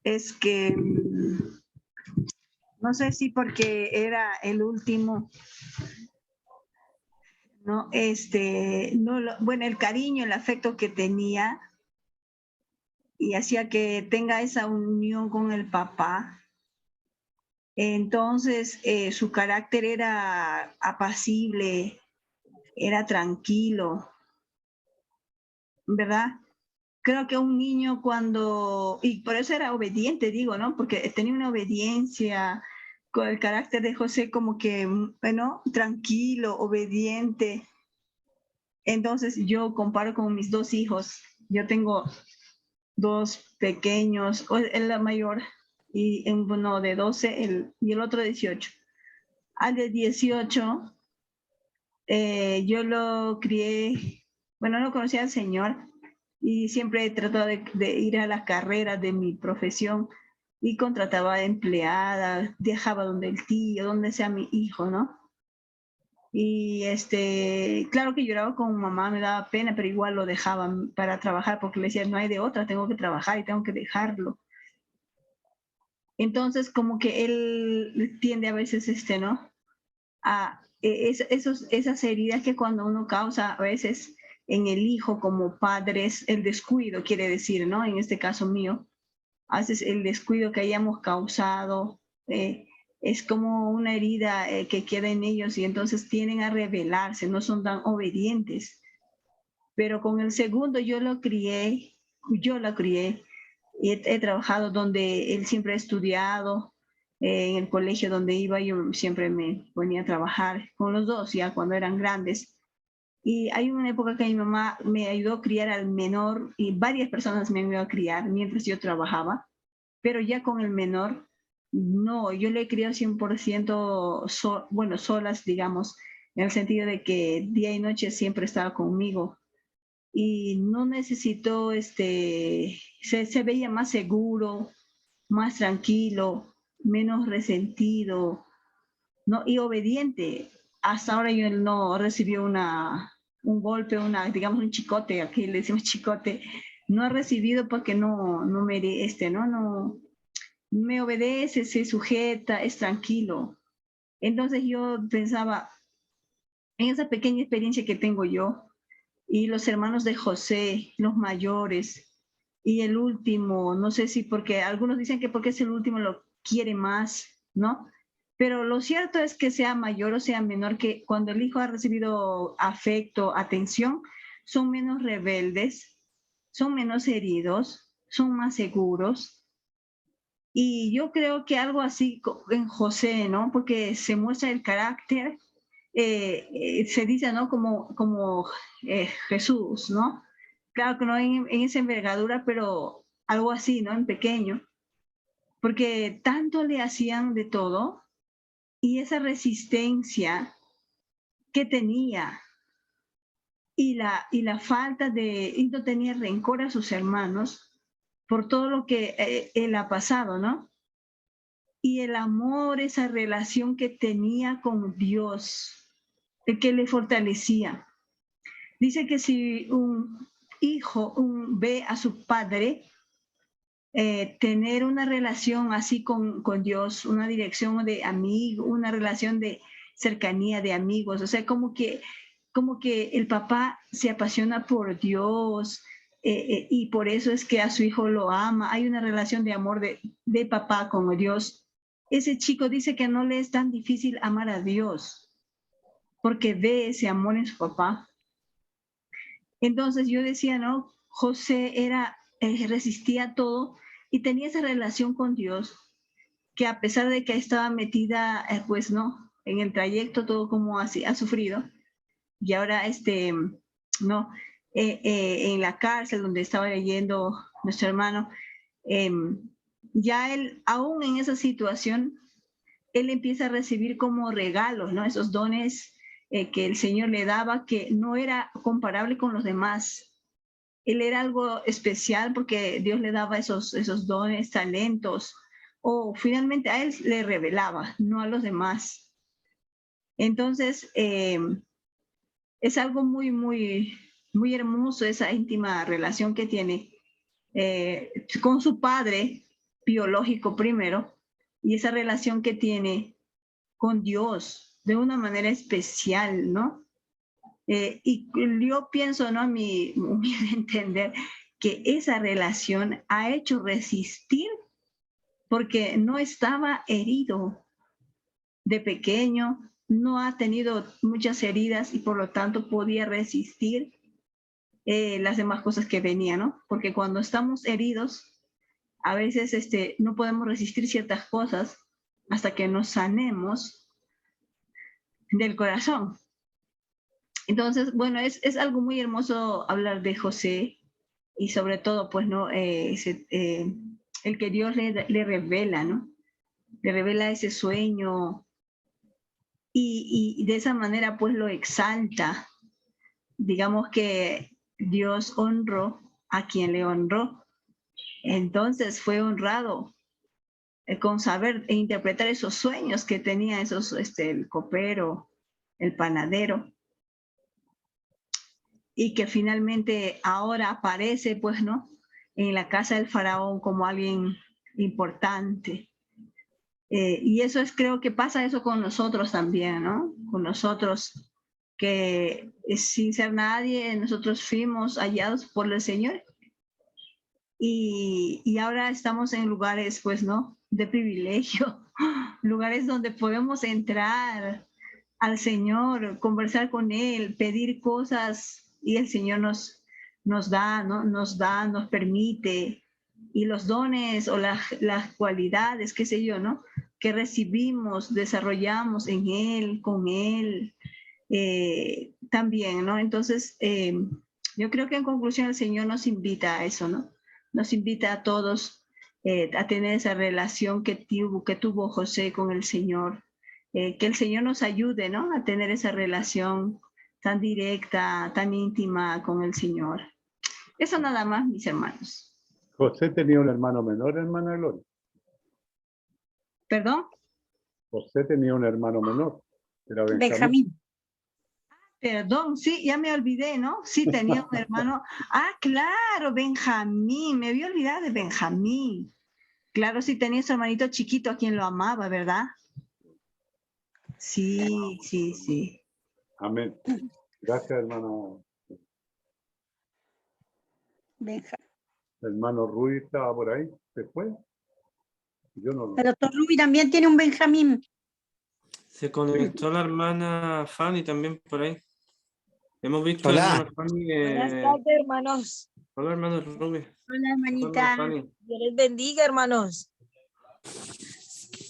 es que, no sé si porque era el último, ¿no? Bueno, el cariño, el afecto que tenía y hacía que tenga esa unión con el papá. Entonces, su carácter era apacible, era tranquilo, ¿verdad? Creo que un niño y por eso era obediente, digo, ¿no? Porque tenía una obediencia con el carácter de José como que, bueno, tranquilo, obediente. Entonces yo comparo con mis dos hijos. Yo tengo dos pequeños, él la mayor, y uno de 12 y el otro de 18. Al de 18, yo lo crié, bueno, no conocía al Señor y siempre he tratado de ir a las carreras de mi profesión y contrataba empleadas, dejaba donde el tío, donde sea mi hijo, ¿no? Y claro que lloraba con mamá, me daba pena, pero igual lo dejaban para trabajar porque le decía, no hay de otra, tengo que trabajar y tengo que dejarlo. Entonces, como que él tiende a veces, ¿no? Esas heridas que cuando uno causa a veces en el hijo como padres, el descuido quiere decir, ¿no? En este caso mío, a veces el descuido que hayamos causado es como una herida que queda en ellos y entonces tienden a rebelarse, no son tan obedientes. Pero con el segundo yo lo crié y he trabajado donde él siempre ha estudiado, en el colegio donde iba yo siempre me ponía a trabajar con los dos ya cuando eran grandes. Y hay una época que mi mamá me ayudó a criar al menor y varias personas me ayudó a criar mientras yo trabajaba, pero ya con el menor, no, yo le he criado 100% bueno, solas, digamos, en el sentido de que día y noche siempre estaba conmigo y no necesitó, se veía más seguro, más tranquilo, menos resentido, ¿no? Y obediente. Hasta ahora yo no recibió un golpe, digamos un chicote, aquí le decimos chicote, no ha recibido porque no merece, no me obedece, se sujeta, es tranquilo. Entonces yo pensaba, en esa pequeña experiencia que tengo yo, y los hermanos de José, los mayores, y el último, no sé si porque algunos dicen que porque es el último lo quiere más, ¿no? Pero lo cierto es que sea mayor o sea menor, que cuando el hijo ha recibido afecto, atención, son menos rebeldes, son menos heridos, son más seguros. Y yo creo que algo así en José, ¿no? Porque se muestra el carácter, se dice, ¿no? Como Jesús, ¿no? Claro que no en esa envergadura, pero algo así, ¿no? En pequeño. Porque tanto le hacían de todo y esa resistencia que tenía y la falta de, y no tenía rencor a sus hermanos por todo lo que él ha pasado, ¿no? Y el amor, esa relación que tenía con Dios, el que le fortalecía. Dice que si un hijo ve a su padre tener una relación así con Dios, una dirección de amigo, una relación de cercanía de amigos, o sea, como que el papá se apasiona por Dios y por eso es que a su hijo lo ama, hay una relación de amor de papá con Dios. Ese chico dice que no le es tan difícil amar a Dios porque ve ese amor en su papá. Entonces yo decía, ¿no? José resistía todo y tenía esa relación con Dios que a pesar de que estaba metida, pues no, en el trayecto todo como así ha sufrido y ahora no, en la cárcel donde estaba leyendo nuestro hermano, ya él, aún en esa situación, él empieza a recibir como regalos, ¿no? Esos dones que el Señor le daba, que no era comparable con los demás. Él era algo especial porque Dios le daba esos dones, talentos, o finalmente a él le revelaba, no a los demás. Entonces, es algo muy hermoso esa íntima relación que tiene con su padre biológico primero y esa relación que tiene con Dios de una manera especial, ¿no? Y yo pienso, ¿no? A mi entender, que esa relación ha hecho resistir porque no estaba herido de pequeño, no ha tenido muchas heridas y por lo tanto podía resistir las demás cosas que venían, ¿no? Porque cuando estamos heridos, a veces no podemos resistir ciertas cosas hasta que nos sanemos del corazón. Entonces, bueno, es algo muy hermoso hablar de José y sobre todo, pues, ¿no? El que Dios le revela, ¿no? Le revela ese sueño y de esa manera, pues, lo exalta. Digamos que Dios honró a quien le honró. Entonces fue honrado con saber e interpretar esos sueños que tenía el copero el panadero, y que finalmente ahora aparece, pues, ¿no? En la casa del faraón como alguien importante. Y eso es, creo que pasa eso con nosotros también, ¿no? Con nosotros que sin ser nadie, nosotros fuimos hallados por el Señor. Y ahora estamos en lugares, pues, ¿no? De privilegio, lugares donde podemos entrar al Señor, conversar con Él, pedir cosas y el Señor nos da, ¿no? Nos permite. Y los dones o las cualidades, qué sé yo, ¿no? Que recibimos, desarrollamos en Él, con Él, también, ¿no? Entonces, yo creo que en conclusión el Señor nos invita a eso, ¿no? Nos invita a todos a tener esa relación que tuvo José con el Señor. Que el Señor nos ayude, ¿no? A tener esa relación tan directa, tan íntima con el Señor. Eso nada más, mis hermanos.
José tenía un hermano menor, hermana Gloria.
¿Perdón?
José tenía un hermano menor. Era Benjamín.
Benjamín.
Perdón, sí, ya me olvidé, ¿no? Sí, tenía un hermano. Ah, claro, Benjamín. Me había olvidado de Benjamín. Claro, sí, tenía su hermanito chiquito a quien lo amaba, ¿verdad? Sí, sí, sí.
Amén. Gracias, hermano. Hermano Ruiz estaba por ahí. ¿Se fue? Yo no lo.
El doctor Ruby también tiene un Benjamín.
Se conectó la hermana Fanny también por ahí. Hemos visto a
Hola.
la hermana Fanny.
Buenas tardes, hermanos.
Hola, hermano Rubí.
Hola,
Hola,
hermanita.
hermana Fanny.
Dios les bendiga, hermanos.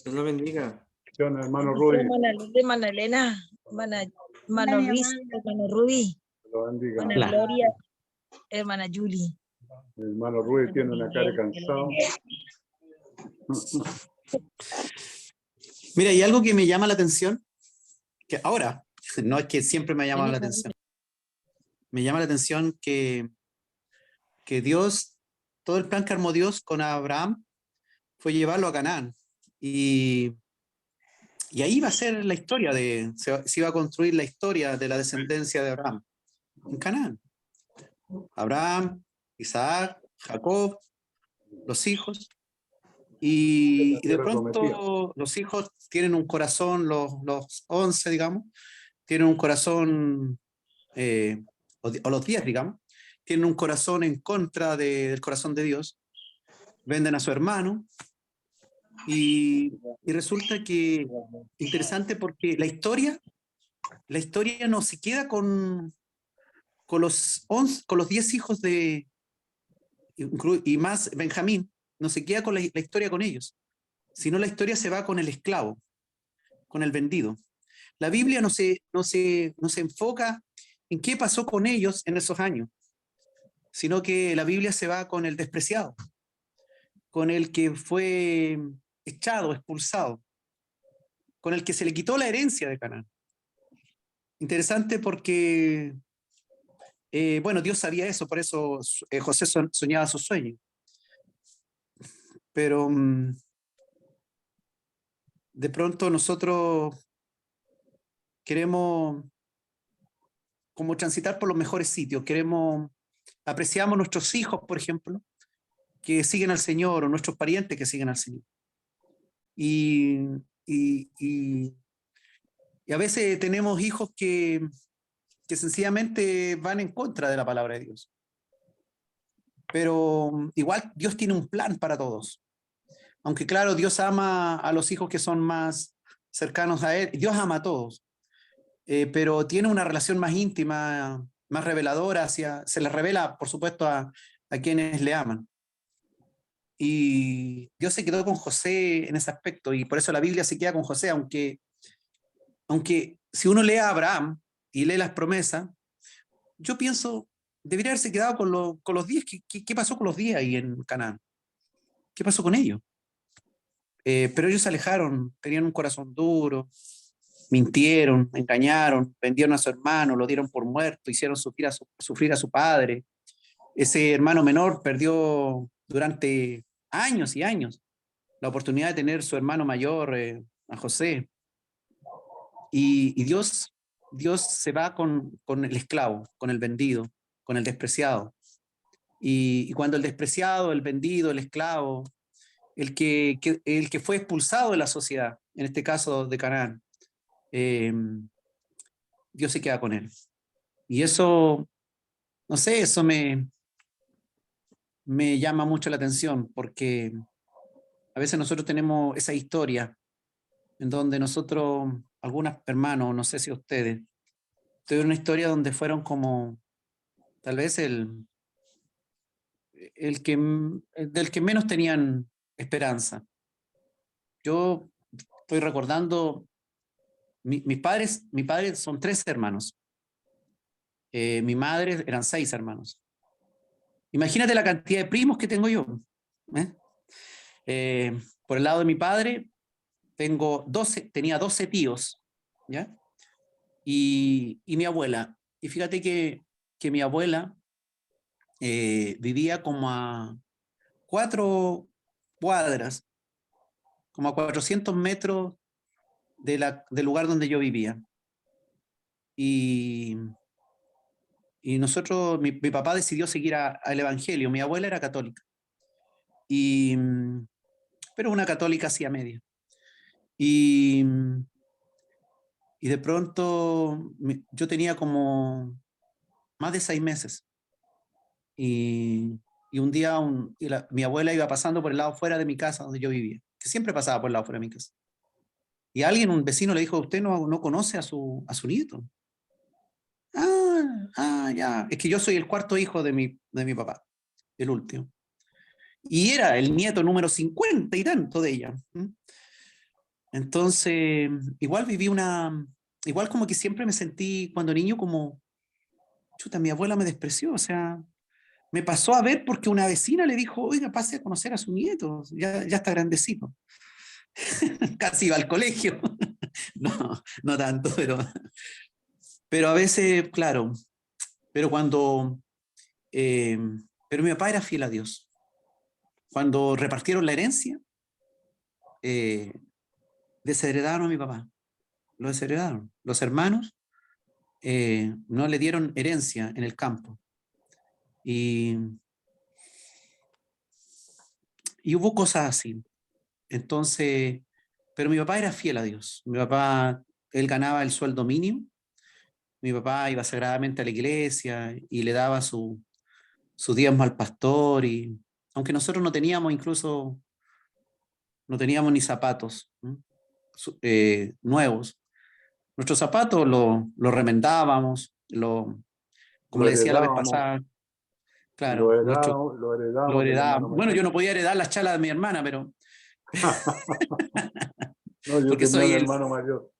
Dios la bendiga.
Hermano Ruiz.
Hermana Lourdes, hermana Elena, hermano
Hola, mi
Luis,
amada.
hermano Rudy,
Lo bendiga.
hermana
Hola.
Gloria, hermana Julie.
Hermano Ruiz tiene una cara cansado.
Mira, hay algo que me llama la atención, que ahora, no es que siempre me ha llamado la atención. Me llama la atención que Dios, todo el plan que armó Dios con Abraham fue llevarlo a Canaán. Y ahí va a ser la historia se iba a construir la historia de la descendencia de Abraham en Canaán. Abraham, Isaac, Jacob, los hijos. Y de pronto los hijos tienen un corazón, los 11, digamos, tienen un corazón, o los 10, digamos, tienen un corazón en contra del corazón de Dios, venden a su hermano, y resulta que, interesante porque la historia no se queda con los 10 hijos y más Benjamín, no se queda con la historia con ellos, sino la historia se va con el esclavo, con el vendido. La Biblia no se enfoca en qué pasó con ellos en esos años, sino que la Biblia se va con el despreciado, con el que fue echado, expulsado, con el que se le quitó la herencia de Canaán. Interesante porque, bueno, Dios sabía eso, por eso José soñaba sus sueños. Pero de pronto nosotros queremos como transitar por los mejores sitios, apreciamos nuestros hijos, por ejemplo, que siguen al Señor, o nuestros parientes que siguen al Señor. Y a veces tenemos hijos que sencillamente van en contra de la palabra de Dios. Pero igual Dios tiene un plan para todos. Aunque claro, Dios ama a los hijos que son más cercanos a Él. Dios ama a todos. Pero tiene una relación más íntima, más reveladora, se le revela, por supuesto, a quienes le aman. Y Dios se quedó con José en ese aspecto, y por eso la Biblia se queda con José, aunque si uno lee a Abraham y lee las promesas, yo pienso, debería haberse quedado con los 10. ¿Qué pasó con los 10 ahí en Canaán? ¿Qué pasó con ellos? Pero ellos se alejaron, tenían un corazón duro, mintieron, engañaron, vendieron a su hermano, lo dieron por muerto, hicieron sufrir a su padre. Ese hermano menor perdió durante años y años la oportunidad de tener su hermano mayor, a José. Y Dios Dios se va con el esclavo, con el vendido, con el despreciado. Y cuando el despreciado, el vendido, el esclavo, el que fue expulsado de la sociedad, en este caso de Canaán, Dios se queda con él. Y eso, no sé, eso me llama mucho la atención, porque a veces nosotros tenemos esa historia en donde nosotros, algunos hermanos, no sé si ustedes, tuvieron una historia donde fueron como, tal vez del que menos tenían esperanza. Yo estoy recordando, mis padres son 3 hermanos. Mi madre eran 6 hermanos. Imagínate la cantidad de primos que tengo yo. Por el lado de mi padre, tenía 12 tíos, ¿ya? Y mi abuela. Y fíjate que mi abuela vivía como a 4 cuadras, como a 400 metros del lugar donde yo vivía. Y nosotros, mi papá decidió seguir al Evangelio. Mi abuela era católica. Pero una católica así a media. Y de pronto yo tenía como más de 6 meses. Y un día mi abuela iba pasando por el lado fuera de mi casa donde yo vivía, que siempre pasaba por el lado fuera de mi casa. Y un vecino le dijo, ¿usted no conoce a su nieto? Ya. Es que yo soy el 4.º hijo de mi papá, el último. Y era el nieto número 50 y tanto de ella. Entonces, igual como que siempre me sentí cuando niño como, chuta, mi abuela me despreció, o sea, me pasó a ver porque una vecina le dijo, oiga, pase a conocer a su nieto, ya está grandecito. Casi iba al colegio. No tanto, pero a veces, claro, pero pero mi papá era fiel a Dios. Cuando repartieron la herencia, desheredaron a mi papá, lo desheredaron. Los hermanos no le dieron herencia en el campo. Y hubo cosas así. Entonces, pero mi papá era fiel a Dios. Mi papá, él ganaba el sueldo mínimo. Mi papá iba sagradamente a la iglesia y le daba su diezmo al pastor. Y aunque nosotros no teníamos ni zapatos nuevos, nuestros zapatos lo remendábamos, como
Lo
le decía la vez
heredábamos,
pasada, claro,
lo
lo
heredábamos del hermano
heredábamos. Bueno,
mayor.
yo no podía heredar las chalas de mi hermana, pero
No, yo
porque
tenía un hermano mayor.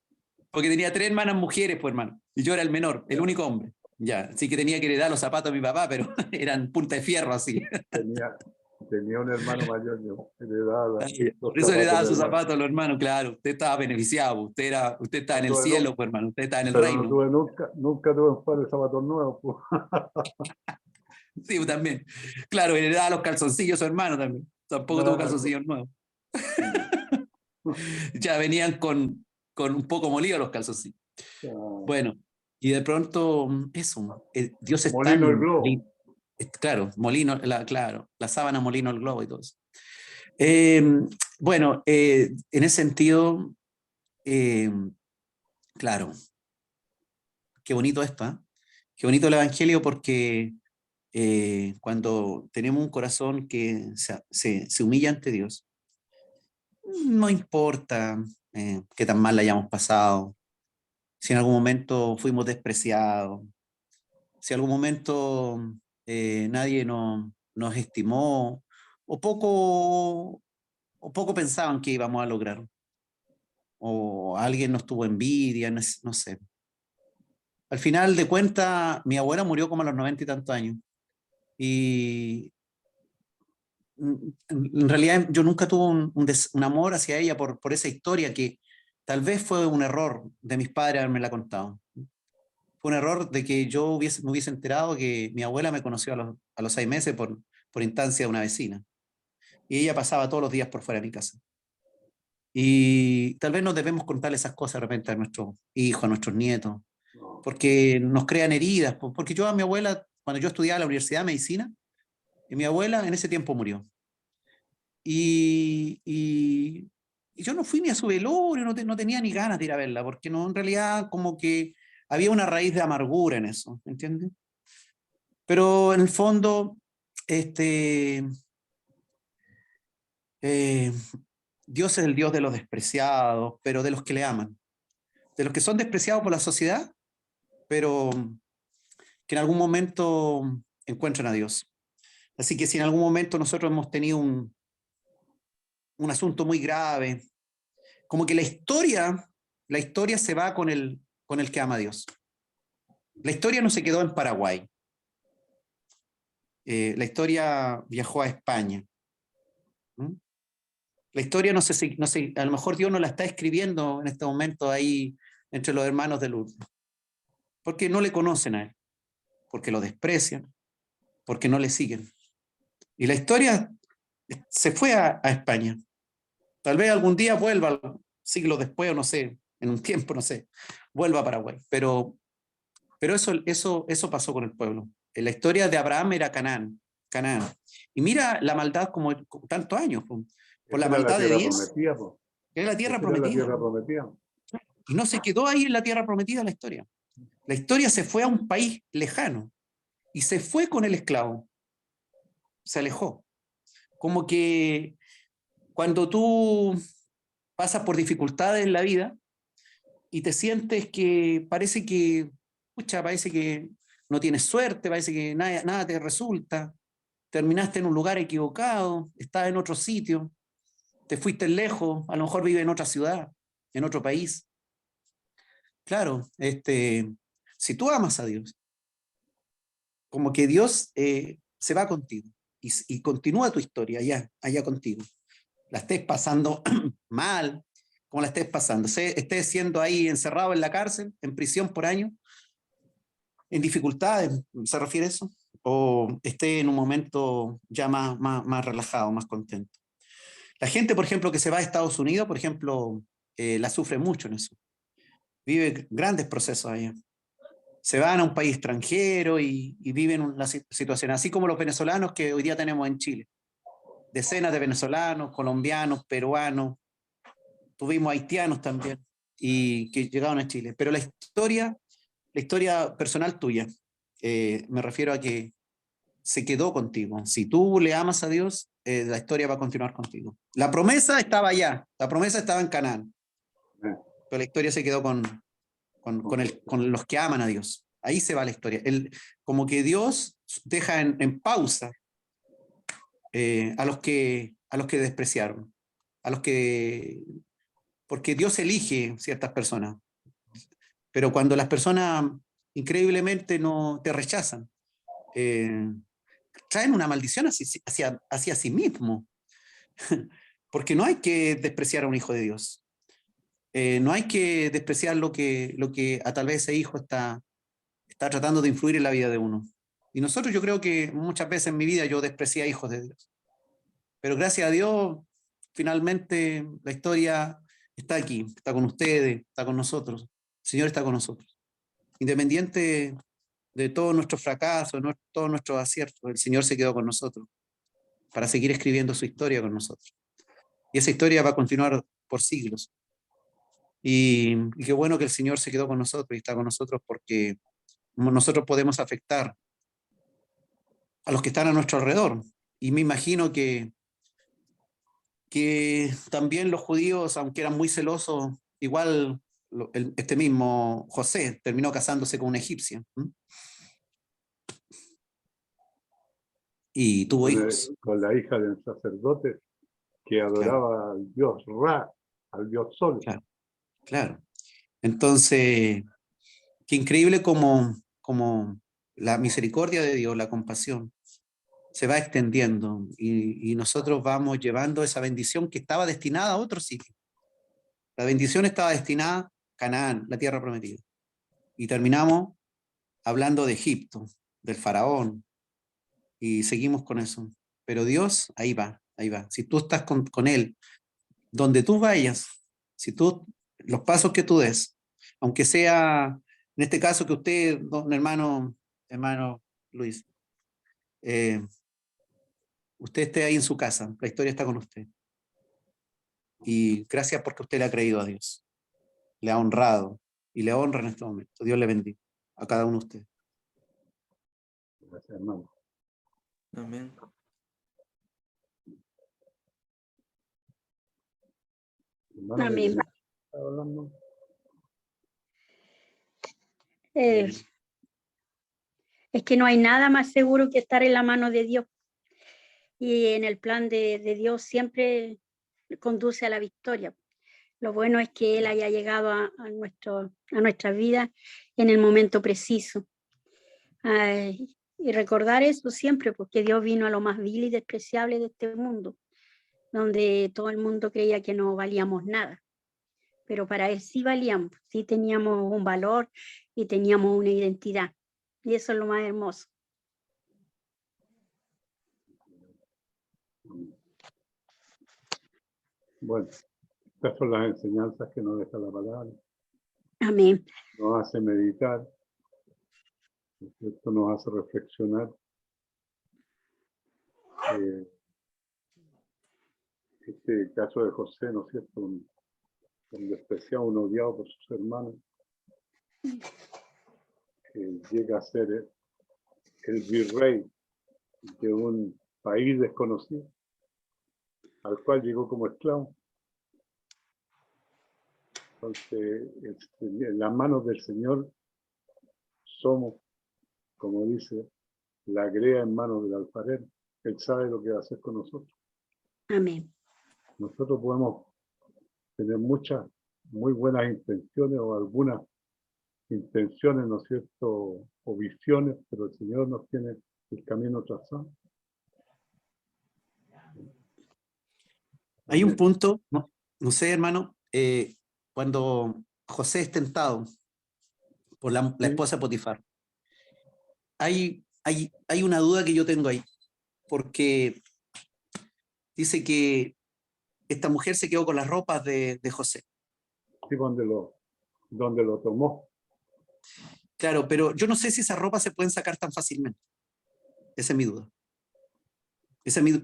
porque tenía 3 hermanas mujeres, pues hermano, y yo era el menor, el único hombre. Ya, así que tenía que heredar los zapatos de mi papá, pero eran punta de fierro así.
Tenía un hermano mayor, yo heredaba los
Por eso
zapatos
heredaba
de
sus
hermano.
zapatos a los hermanos, claro. Usted estaba beneficiado, usted estaba
No
en el
tuve
cielo, pues hermano, usted estaba en el
Pero no
reino.
tuve nunca tuve un par de zapatos nuevos. Pues.
Sí, también. Claro, heredaba los calzoncillos su hermano también. Tampoco tuvo
Nada,
calzoncillos nuevos.
pues.
Ya venían con un poco molidos los calzoncillos. Bueno, y de pronto, eso, Dios es
Molino el
tan,
globo.
claro, molino, claro, la sábana molino el globo y todo eso. Bueno, en ese sentido, claro, qué bonito esto, ¿eh? Qué bonito el Evangelio porque cuando tenemos un corazón que se humilla ante Dios, no importa qué tan mal la hayamos pasado, si en algún momento fuimos despreciados, si en algún momento nadie nos estimó o poco pensaban que íbamos a lograr, o alguien nos tuvo envidia, no sé. Al final de cuentas, mi abuela murió como a los 90 y tantos años. Y en realidad yo nunca tuve un amor hacia ella por esa historia que tal vez fue un error de mis padres haberme contado. Fue un error de que yo me hubiese enterado que mi abuela me conoció a los 6 meses por instancia de una vecina. Y ella pasaba todos los días por fuera de mi casa. Y tal vez nos debemos contar esas cosas de repente a nuestros hijos, a nuestros nietos. porque nos crean heridas, porque yo a mi abuela, cuando yo estudiaba en la Universidad de Medicina, y mi abuela en ese tiempo murió. Y yo no fui ni a su velorio, no tenía ni ganas de ir a verla, porque no, en realidad como que había una raíz de amargura en eso, ¿entiendes? Pero en el fondo, Dios es el Dios de los despreciados, pero de los que le aman, de los que son despreciados por la sociedad, pero que en algún momento encuentran a Dios. Así que si en algún momento nosotros hemos tenido un asunto muy grave, como que la historia se va con el que ama a Dios. La historia no se quedó en Paraguay. La historia viajó a España. ¿Mm? La historia no sé, a lo mejor Dios no la está escribiendo en este momento ahí entre los hermanos de Lourdes, porque no le conocen a Él, porque lo desprecian, porque no le siguen. Y la historia se fue a España. Tal vez algún día vuelva, siglos después, o no sé, en un tiempo, no sé, vuelva a Paraguay. Pero eso pasó con el pueblo. La historia de Abraham era Canaán. Y mira la maldad como tantos años, por la
Esa era
maldad de
tierra
10,
prometida, po.
que es la tierra
Esa era la
prometida.
tierra prometida.
Y no se quedó ahí en la tierra prometida la historia. La historia se fue a un país lejano y se fue con el esclavo. Se alejó. Como que cuando tú pasas por dificultades en la vida y te sientes que parece que no tienes suerte, parece que nada te resulta, terminaste en un lugar equivocado, estás en otro sitio, te fuiste lejos, a lo mejor vives en otra ciudad, en otro país. Claro, si tú amas a Dios, como que Dios se va contigo y continúa tu historia allá contigo. La estés pasando mal, como la estés pasando, estés siendo ahí encerrado en la cárcel, en prisión por años, en dificultades, ¿se refiere a eso? O esté en un momento ya más relajado, más contento. La gente, por ejemplo, que se va a Estados Unidos, por ejemplo, la sufre mucho en eso. Vive grandes procesos allá. Se van a un país extranjero y viven una situación, así como los venezolanos que hoy día tenemos en Chile. Decenas de venezolanos, colombianos, peruanos, tuvimos haitianos también, y que llegaron a Chile. Pero la historia personal tuya, me refiero a que se quedó contigo. Si tú le amas a Dios, la historia va a continuar contigo. La promesa estaba allá, la promesa estaba en Canaán, pero la historia se quedó con los que aman a Dios. Ahí se va la historia. Como que Dios deja en pausa a los que despreciaron, porque Dios elige ciertas personas, pero cuando las personas increíblemente no te rechazan, traen una maldición hacia sí mismo, porque no hay que despreciar a un hijo de Dios. No hay que despreciar lo que a tal vez ese hijo está tratando de influir en la vida de uno. Y yo creo que muchas veces en mi vida yo desprecié a hijos de Dios. Pero gracias a Dios, finalmente la historia está aquí, está con ustedes, está con nosotros. El Señor está con nosotros. Independiente de todos nuestros fracasos, todos nuestros aciertos, el Señor se quedó con nosotros para seguir escribiendo su historia con nosotros. Y esa historia va a continuar por siglos. Y qué bueno que el Señor se quedó con nosotros y está con nosotros, porque nosotros podemos afectar a los que están a nuestro alrededor. Y me imagino que también los judíos, aunque eran muy celosos, igual este mismo José terminó casándose con una egipcia. Y tuvo hijos.
Con la hija del sacerdote que adoraba al dios Ra, al dios Sol.
Claro. Entonces, qué increíble como la misericordia de Dios, la compasión, se va extendiendo y nosotros vamos llevando esa bendición que estaba destinada a otro sitio. La bendición estaba destinada a Canaán, la tierra prometida. Y terminamos hablando de Egipto, del faraón, y seguimos con eso. Pero Dios, ahí va. Si tú estás con Él, donde tú vayas, los pasos que tú des, aunque sea En este caso que usted, don hermano Luis, usted esté ahí en su casa, la historia está con usted. Y gracias porque usted le ha creído a Dios, le ha honrado y le honra en este momento. Dios le bendiga a cada uno de ustedes.
Gracias, hermano.
Amén.
Hermano,
Amén.
¿de qué está hablando?
Es que no hay nada más seguro que estar en la mano de Dios. Y en el plan de Dios siempre conduce a la victoria. Lo bueno es que Él haya llegado a nuestra vida en el momento preciso. Ay, y recordar eso siempre, porque Dios vino a lo más vil y despreciable de este mundo, donde todo el mundo creía que no valíamos nada. Pero para Él sí valíamos, sí teníamos un valor y teníamos una identidad. Y eso es lo más hermoso.
Bueno, estas son las enseñanzas que nos deja la palabra.
Amén.
Nos hace meditar. ¿No es cierto? Nos hace reflexionar. Este caso de José, ¿no es cierto? Un despreciado, un odiado por sus hermanos, que llega a ser el virrey de un país desconocido, al cual llegó como esclavo. Entonces, en las manos del Señor somos, como dice, la grea en manos del alfarero. Él sabe lo que va a hacer con nosotros.
Amén.
Nosotros podemos tener muchas, muy buenas intenciones o algunas intenciones, ¿no es cierto?, o visiones, pero el Señor nos tiene el camino trazado.
Hay un punto, no sé, hermano, cuando José es tentado por la esposa de Potifar, hay una duda que yo tengo ahí, porque dice que esta mujer se quedó con las ropas de José.
Sí, donde lo tomó.
Claro, pero yo no sé si esas ropas se pueden sacar tan fácilmente. Esa es mi duda.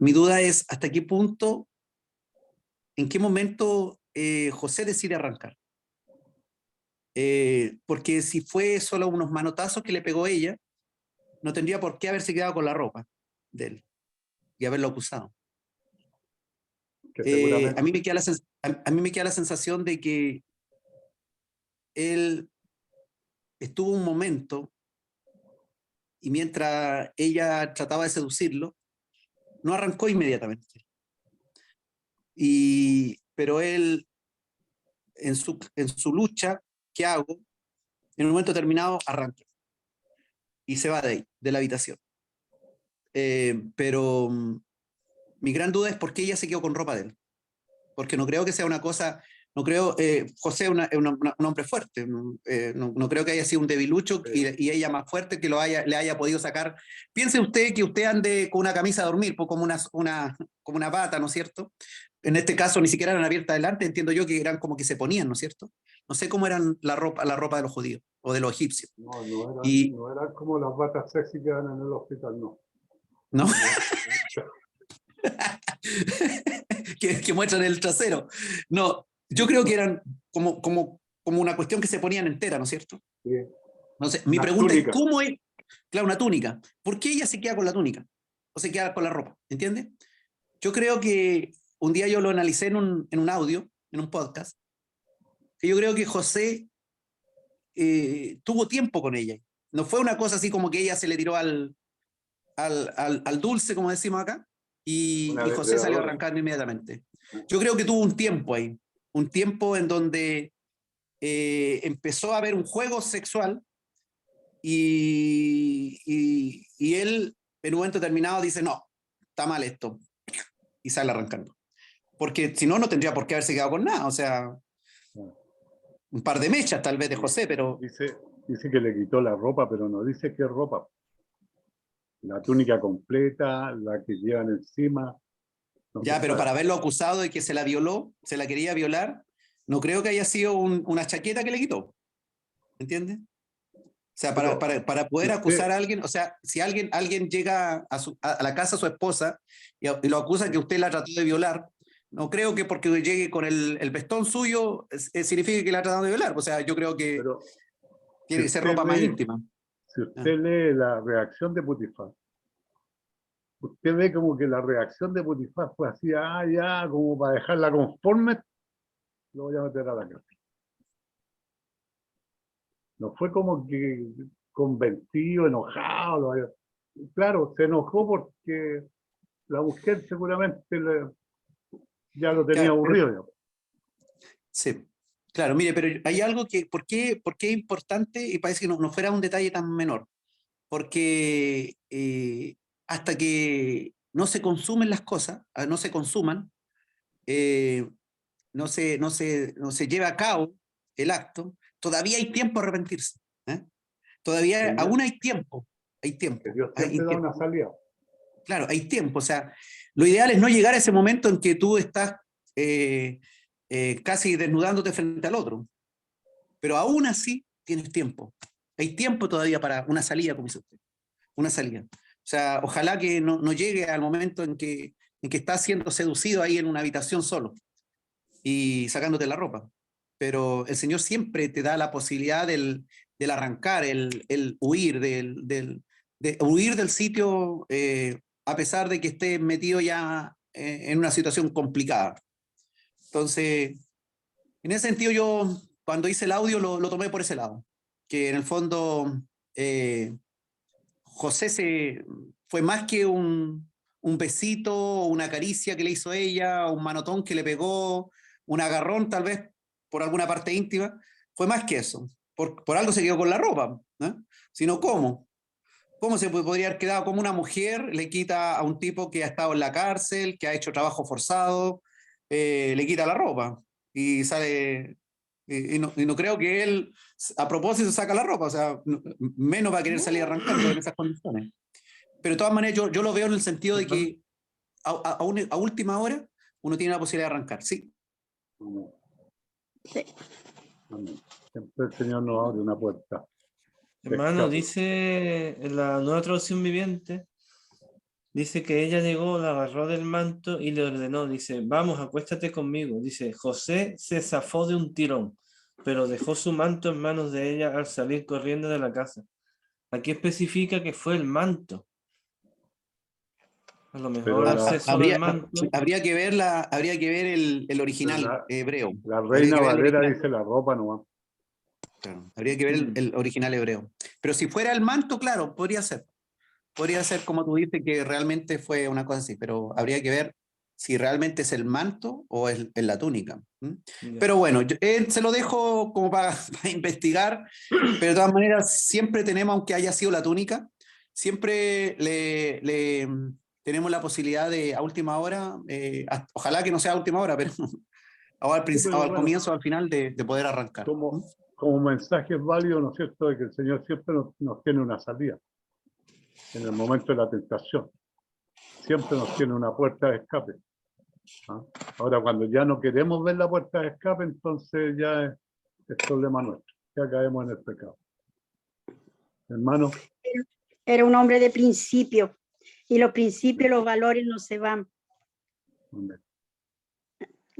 Mi duda es hasta qué punto, en qué momento José decide arrancar. Porque si fue solo unos manotazos que le pegó ella, no tendría por qué haberse quedado con la ropa de él y haberlo acusado.
Que seguramente
A mí me queda la sensación de que él estuvo un momento y mientras ella trataba de seducirlo, no arrancó inmediatamente. Pero él, en su lucha, ¿qué hago? En un momento determinado arranca y se va de ahí, de la habitación. Pero mi gran duda es por qué ella se quedó con ropa de él. Porque no creo que sea una cosa, no creo, José es un hombre fuerte, no creo que haya sido un debilucho y ella más fuerte que le haya podido sacar. Piense usted que usted ande con una camisa a dormir, pues como una bata, ¿no es cierto? En este caso ni siquiera eran abiertas adelante, entiendo yo que eran como que se ponían, ¿no es cierto? No sé cómo eran la ropa de los judíos o de los egipcios.
No eran como las batas sexy que dan en el hospital, no.
¿No? que muestran el trasero. No, yo creo que eran como una cuestión que se ponían entera, ¿no es cierto?
Sí.
Entonces, mi
Una
pregunta
túnica.
es, ¿cómo es? Claro, una túnica. ¿Por qué ella se queda con la túnica? O se queda con la ropa, ¿entiendes? Yo creo que un día yo lo analicé en un audio, en un podcast, que yo creo que José tuvo tiempo con ella. No fue una cosa así como que ella se le tiró al dulce, como decimos acá, y José salió arrancando inmediatamente. Yo creo que tuvo un tiempo ahí, un tiempo en donde empezó a haber un juego sexual y él en un momento determinado dice, no, está mal esto, y sale arrancando. Porque si no, no tendría por qué haberse quedado con nada, o sea, un par de mechas tal vez de José, pero...
Dice que le quitó la ropa, pero no dice qué ropa. La túnica completa, la que llevan encima. No
ya, pero
sabe.
para haberlo acusado de que se la violó, se la quería violar, no creo que haya sido una chaqueta que le quitó. ¿Entiendes? sea,
Pero
para poder
usted-
acusar a alguien, o sea, si alguien llega a la casa de su esposa y lo acusa que usted la trató de violar, no creo que porque llegue con el vestón suyo signifique que la ha tratado de violar. O sea, yo creo que
pero
tiene que
si
ser
usted
ropa más
lee-
íntima.
Si usted lee la reacción de Potifar, usted ve como que la reacción de Potifar fue así, ya, como para dejarla conforme, lo voy a meter a la cárcel. No fue como que convencido, enojado. Claro, se enojó porque la mujer seguramente ya lo tenía
Claro,
aburrido. Ya.
sí, claro, mire, pero hay algo que, ¿por qué es importante? Y parece que no fuera un detalle tan menor. Porque hasta que no se consumen las cosas, no se consuman, eh, no se lleva a cabo el acto, todavía hay tiempo a arrepentirse. ¿Eh? Todavía,
Que
aún hay tiempo, hay
que
tiempo,
Dios
hay
siempre da
tiempo.
una salida.
Claro, hay tiempo. O sea, lo ideal es no llegar a ese momento en que tú estás casi desnudándote frente al otro. Pero aún así tienes tiempo. Hay tiempo todavía para una salida, como dice usted. Una salida. O sea, ojalá que no llegue al momento en que estás siendo seducido ahí en una habitación solo y sacándote la ropa. Pero el Señor siempre te da la posibilidad del arrancar, el huir, de huir del sitio a pesar de que estés metido ya en una situación complicada. Entonces, en ese sentido yo cuando hice el audio lo tomé por ese lado, que en el fondo José fue más que un besito, una caricia que le hizo ella, un manotón que le pegó, un agarrón tal vez por alguna parte íntima, fue más que eso. Por algo se quedó con la ropa, ¿no? Sino cómo. ¿Cómo se podría haber quedado como una mujer le quita a un tipo que ha estado en la cárcel, que ha hecho trabajo forzado, le quita la ropa y sale, y no creo que él a propósito saca la ropa, o sea, menos va a querer salir arrancando en esas condiciones. Pero de todas maneras yo lo veo en el sentido de que a última hora uno tiene la posibilidad de arrancar, ¿sí?
Amén.
Sí.
Amén. Siempre el Señor nos abre una puerta.
Hermano,
Escape.
dice en la nueva traducción viviente, dice que ella llegó, la agarró del manto y le ordenó, dice, vamos, acuéstate conmigo. Dice, José se zafó de un tirón, pero dejó su manto en manos de ella al salir corriendo de la casa. Aquí especifica que fue el manto. A lo
Pero
mejor
la,
es solo el manto.
Habría que ver el original
la-
hebreo.
la
Habría
Reina
que ver el
Valera
original.
dice la ropa nomás.
Claro, habría que ver el original hebreo. Pero si fuera el manto, claro, podría ser. Podría ser como tú dices que realmente fue una cosa así, pero habría que ver si realmente es el manto o es la túnica. ¿Mm?
Ya.
Pero bueno, se lo dejo como para investigar, pero de todas maneras siempre tenemos, aunque haya sido la túnica, siempre tenemos la posibilidad de a última hora, ojalá que no sea a última hora, pero o al,
Sí, pero
al
bueno,
comienzo o al final de poder arrancar. ¿Mm?
como mensaje es válido, ¿no es cierto?, de que el Señor siempre nos tiene una salida en el momento de la tentación. Siempre nos tiene una puerta de escape. ¿Ah? Ahora, cuando ya no queremos ver la puerta de escape, entonces ya es problema nuestro. Ya caemos en el pecado. Hermano,
Era un hombre de principio y los principios, los valores no se van.
amén.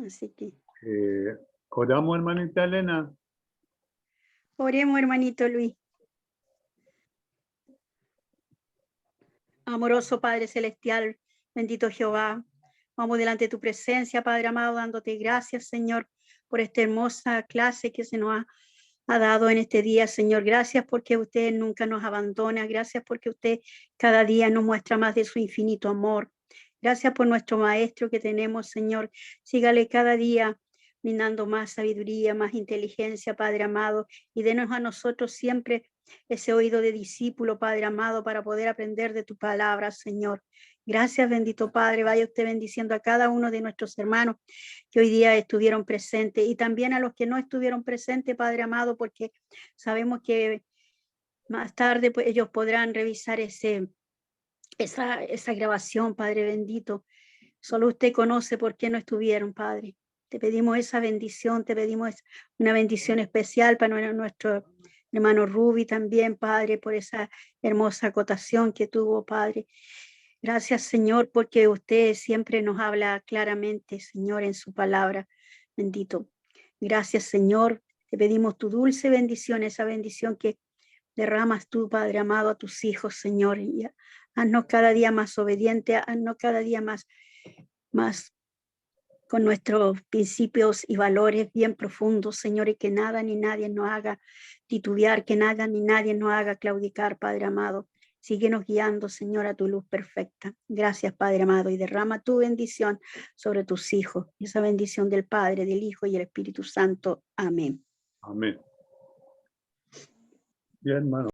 Así que
Oramos, hermanita Elena.
oremos, hermanito Luis. Amoroso Padre Celestial, bendito Jehová, vamos delante de tu presencia, Padre amado, dándote gracias, Señor, por esta hermosa clase que se nos ha dado en este día, Señor. Gracias porque usted nunca nos abandona. Gracias porque usted cada día nos muestra más de su infinito amor. Gracias por nuestro maestro que tenemos, Señor. Sígale cada día brindando más sabiduría, más inteligencia, Padre amado, y denos a nosotros siempre ese oído de discípulo, Padre amado, para poder aprender de tu palabra, Señor. Gracias, bendito Padre. Vaya usted bendiciendo a cada uno de nuestros hermanos que hoy día estuvieron presentes y también a los que no estuvieron presentes, Padre amado, porque sabemos que más tarde pues, ellos podrán revisar esa grabación, Padre bendito. Solo usted conoce por qué no estuvieron, Padre. Te pedimos esa bendición, te pedimos una bendición especial para nuestro hermano Ruby también, Padre, por esa hermosa acotación que tuvo, Padre. Gracias, Señor, porque usted siempre nos habla claramente, Señor, en su palabra. Bendito. Gracias, Señor. Te pedimos tu dulce bendición, esa bendición que derramas tú, Padre amado, a tus hijos, Señor. Y haznos cada día más obedientes, haznos cada día más con nuestros principios y valores bien profundos, Señor, y que nada ni nadie nos haga titubear, que nada ni nadie nos haga claudicar, Padre amado. Síguenos guiando, Señor, a tu luz perfecta. Gracias, Padre amado, y derrama tu bendición sobre tus hijos, y esa bendición del Padre, del Hijo y el Espíritu Santo. Amén.
Amén. Bien, hermano.